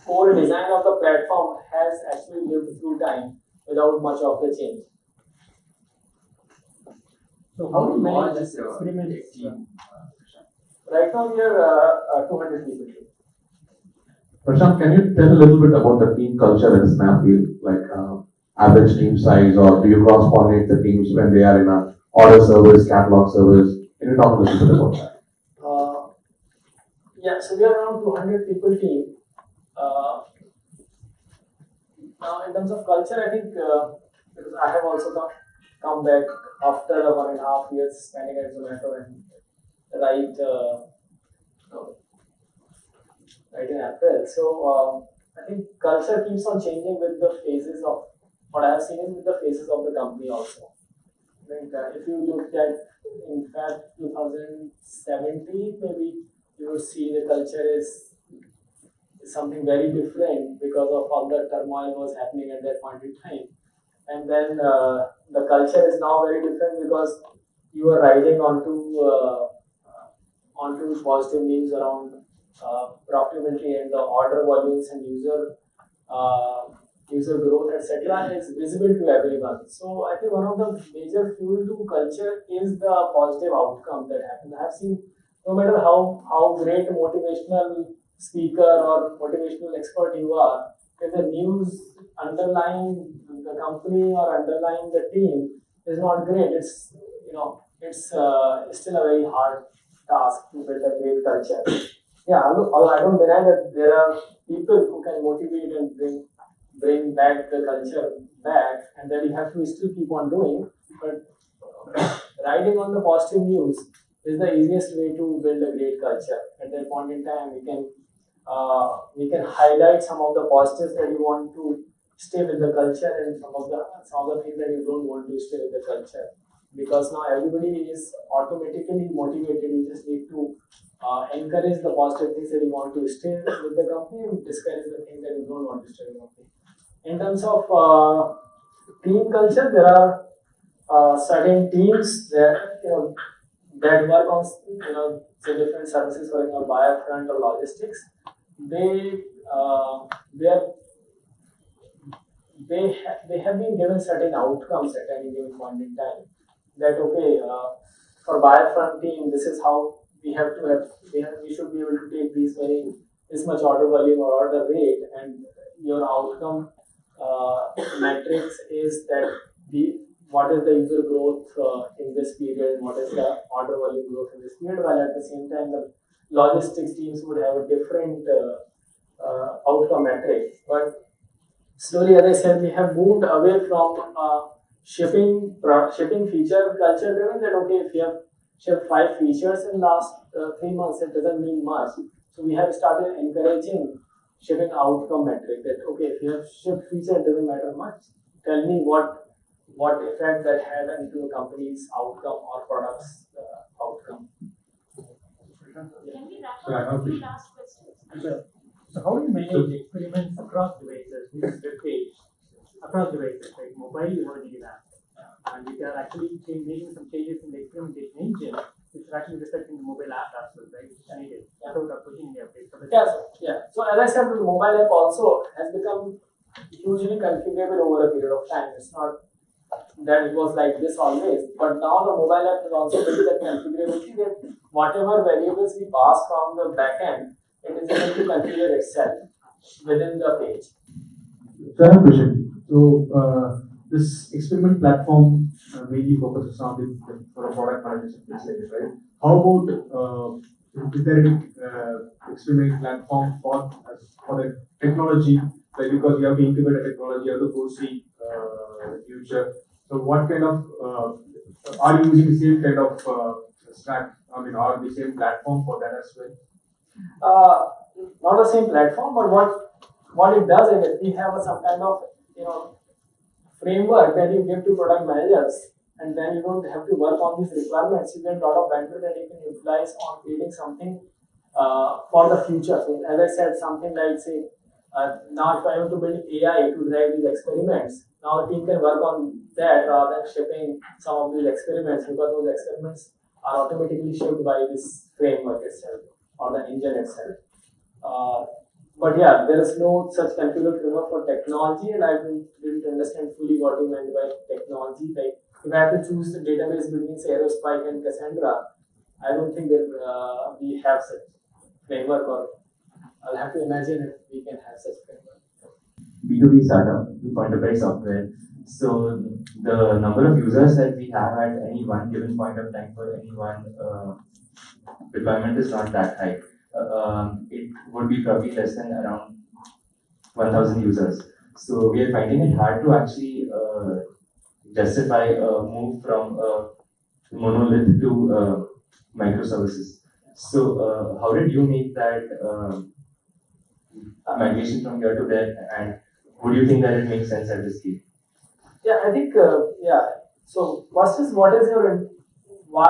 Speaker 1: core design of the platform has actually lived through time without much of the change.
Speaker 6: So how do you manage this experiment team?
Speaker 1: Right now we are 200 people.
Speaker 12: Prashant, can you tell a little bit about the team culture at Snapdeal, like average team size, or do you cross-pollinate the teams when they are in a order service, catalog service? Can you talk a little bit about that?
Speaker 1: Yeah, so we are around 200 people team. Now, in terms of culture, I think because I have also come back after 1.5 years spending at Zomato and right in April. So I think culture keeps on changing with the phases of what I have seen is with the phases of the company also. I think if you look at in fact 2017, maybe you would see the culture is something very different because of all the turmoil was happening at that point in time. And then the culture is now very different because you are riding onto positive news around profitability and the order volumes and user growth, etc. is visible to everyone. So I think one of the major fuel to culture is the positive outcome that happens. I have seen no matter how great a motivational speaker or motivational expert you are, if the news underlying the company or underlying the team is not great, it's still a very hard task to build a great culture. Yeah, although I don't deny that there are people who can motivate and bring back the culture back, and that you have to still keep on doing. But riding on the positive news is the easiest way to build a great culture. At that point in time, we can highlight some of the positives that you want to stay with the culture and some of the things that you don't want to stay with the culture. Because now everybody is automatically motivated. You just need to encourage the positive things that you want to stay with the company and discourage the things that you don't want to stay with the company. In terms of team culture, there are certain teams that that work on say different services, for example, buyer front or logistics, they they have been given certain outcomes at any given point in time. That okay, for buyer front team, this is how we should be able to take this much order volume or order rate, and your outcome metrics is that what is the user growth in this period, what is the order volume growth in this period, while at the same time the logistics teams would have a different outcome metric. But slowly, as I said, we have moved away from shipping feature culture driven. That okay, if you have shipped 5 features in last 3 months, it doesn't mean much. So we have started encouraging shipping outcome metric. That okay, if you have shipped feature, it doesn't matter much. Tell me what effect that had into the company's outcome or product's outcome.
Speaker 13: Can we wrap
Speaker 12: So I have
Speaker 13: up with
Speaker 12: to-
Speaker 13: the last questions?
Speaker 14: Sure. So how do you manage experiments across devices, this is web page, across devices, like mobile, you have a native app, and we are actually making some changes in the experimentation engine, which is actually reflecting the mobile app as well, right? Which is native, without pushing any updates.
Speaker 1: So as I said, the mobile app also has become hugely configurable over a period of time. It's not that it was like this always, but now the mobile app is also built that configurability that whatever variables we pass from the backend, it is able to configure itself within the page.
Speaker 5: So I have a question. So this experiment platform mainly focuses on the for a product management, right? How about is there any experiment platform for the technology? Like because you have to incubate a technology, you have to foresee the future. So what kind of are you using the same kind of stack? I mean, or the same platform for that as well?
Speaker 1: Not the same platform, but what it does is we have some kind of framework that you give to product managers, and then you don't have to work on these requirements. You get a lot of bandwidth that you can utilize on creating something for the future. So as I said, something like say now if I want to build AI to drive these experiments, now the team can work on that rather than shipping some of these experiments, because those experiments are automatically shipped by this framework itself or the engine itself. But yeah, there is no such configured framework for technology, and I didn't understand fully what you meant by technology. Like if I have to choose the database between say Aerospike and Cassandra, I don't think that we have such framework, or I'll have to imagine if we can have such framework.
Speaker 15: B2B startup, enterprise software. So the number of users that we have at any one given point of time for any one deployment is not that high. It would be probably less than around 1,000 users. So we are finding it hard to actually justify a move from monolith to microservices. So how did you make that migration from here to there, and would you think that it makes sense at this scale?
Speaker 1: Yeah, I think So first is what is your why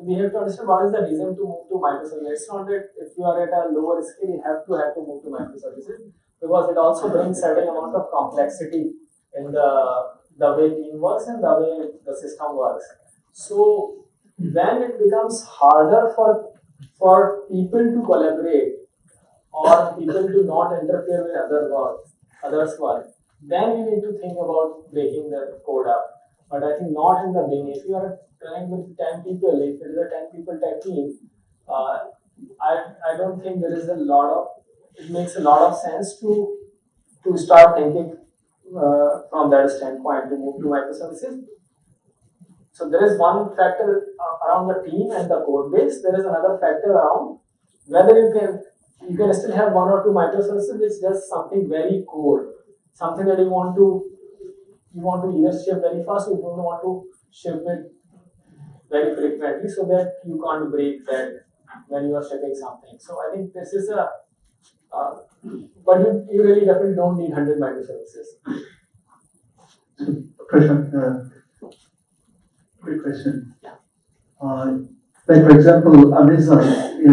Speaker 1: we have to understand what is the reason to move to microservices. It's not that if you are at a lower scale you have to move to microservices, because it also brings certain amount of complexity in the way team works and the way the system works. So when it becomes harder for people to collaborate or people to not interfere with others' work, then you need to think about breaking the code up. But I think not in the beginning. If you are trying with 10 people, if it is a 10 people tech team, I don't think there is it makes a lot of sense to start thinking from that standpoint to move to microservices. So there is one factor around the team and the code base. There is another factor around whether you can still have one or two microservices which does something very core, something that you want to either ship very fast, or you don't want to ship it very frequently, so that you can't break that when you are shipping something. So I think this is but you really definitely don't need 100 microservices.
Speaker 5: Prashant, quick question. Like for example, Amazon,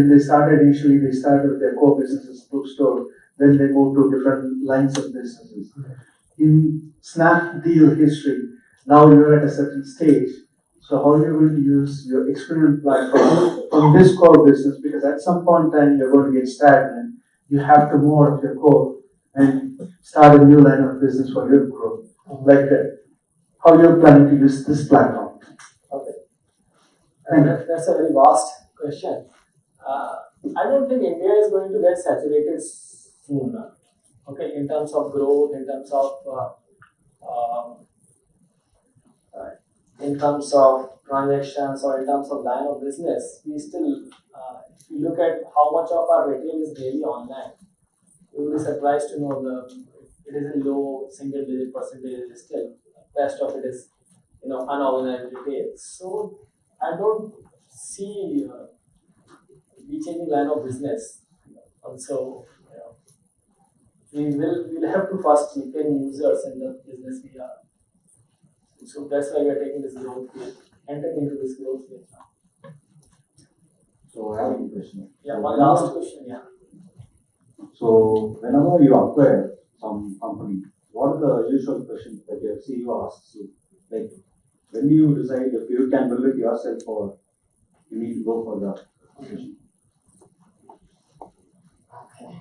Speaker 5: they started with their core businesses, bookstore, then they moved to different lines of businesses. In Snapdeal history, now you're at a certain stage. So how are you going to use your experiment platform from this core business? Because at some point in time, you're going to get stagnant. You have to move out of your core and start a new line of business for your growth. Like how you're planning to use this platform.
Speaker 1: Okay.
Speaker 5: Thank you.
Speaker 1: That's a very vast question. I don't think India is going to get saturated soon. Okay, in terms of growth, in terms of transactions, or in terms of line of business, we still, if you look at how much of our retail is really online, you will be surprised to know it is a low single digit percentage still. The rest of it is, unorganized retail. So I don't see we changing line of business. Also, we'll have to first retain users in the business we are. So that's why we are taking this growth phase, entering into this growth phase now.
Speaker 16: So I have a question.
Speaker 1: Yeah, one last question, yeah.
Speaker 16: So whenever you acquire some company, what are the usual questions that your CEO asks you? Like, when do you decide if you can build it yourself or you need to go for the acquisition?
Speaker 1: Okay.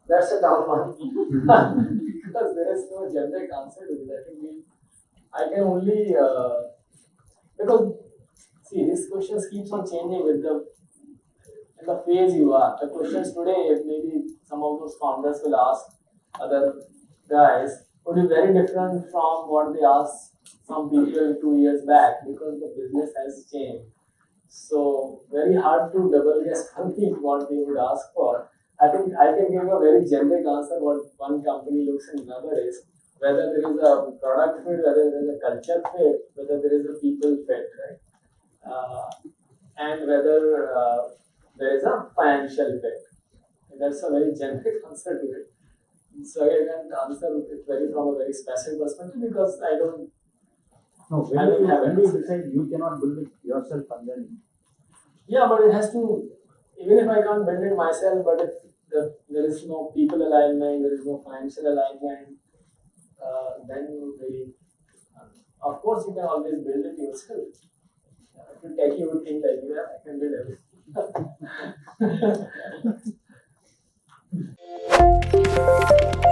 Speaker 1: That's a tough one. Because there is no generic answer to it. I can only, because, see, these questions keeps on changing with in the phase you are. The questions today, maybe some of those founders will ask other guys, would be very different from what they asked some people 2 years back, because the business has changed. So, very hard to double guess what they would ask for. I think I can give a very generic answer what one company looks and another is. Whether there is a product fit, whether there is a culture fit, whether there is a people fit, right? And whether there is a financial fit. And that's a very generic answer to it. So I can't answer it from a very specific perspective because I don't.
Speaker 16: No, when do you decide you cannot build it yourself and then?
Speaker 1: Yeah, but it has to. Even if I can't build it myself, but if there is no people alignment, there is no financial alignment. Then you really, of course, you can always build it yourself. If you take, you would think like, yeah, I can build everything.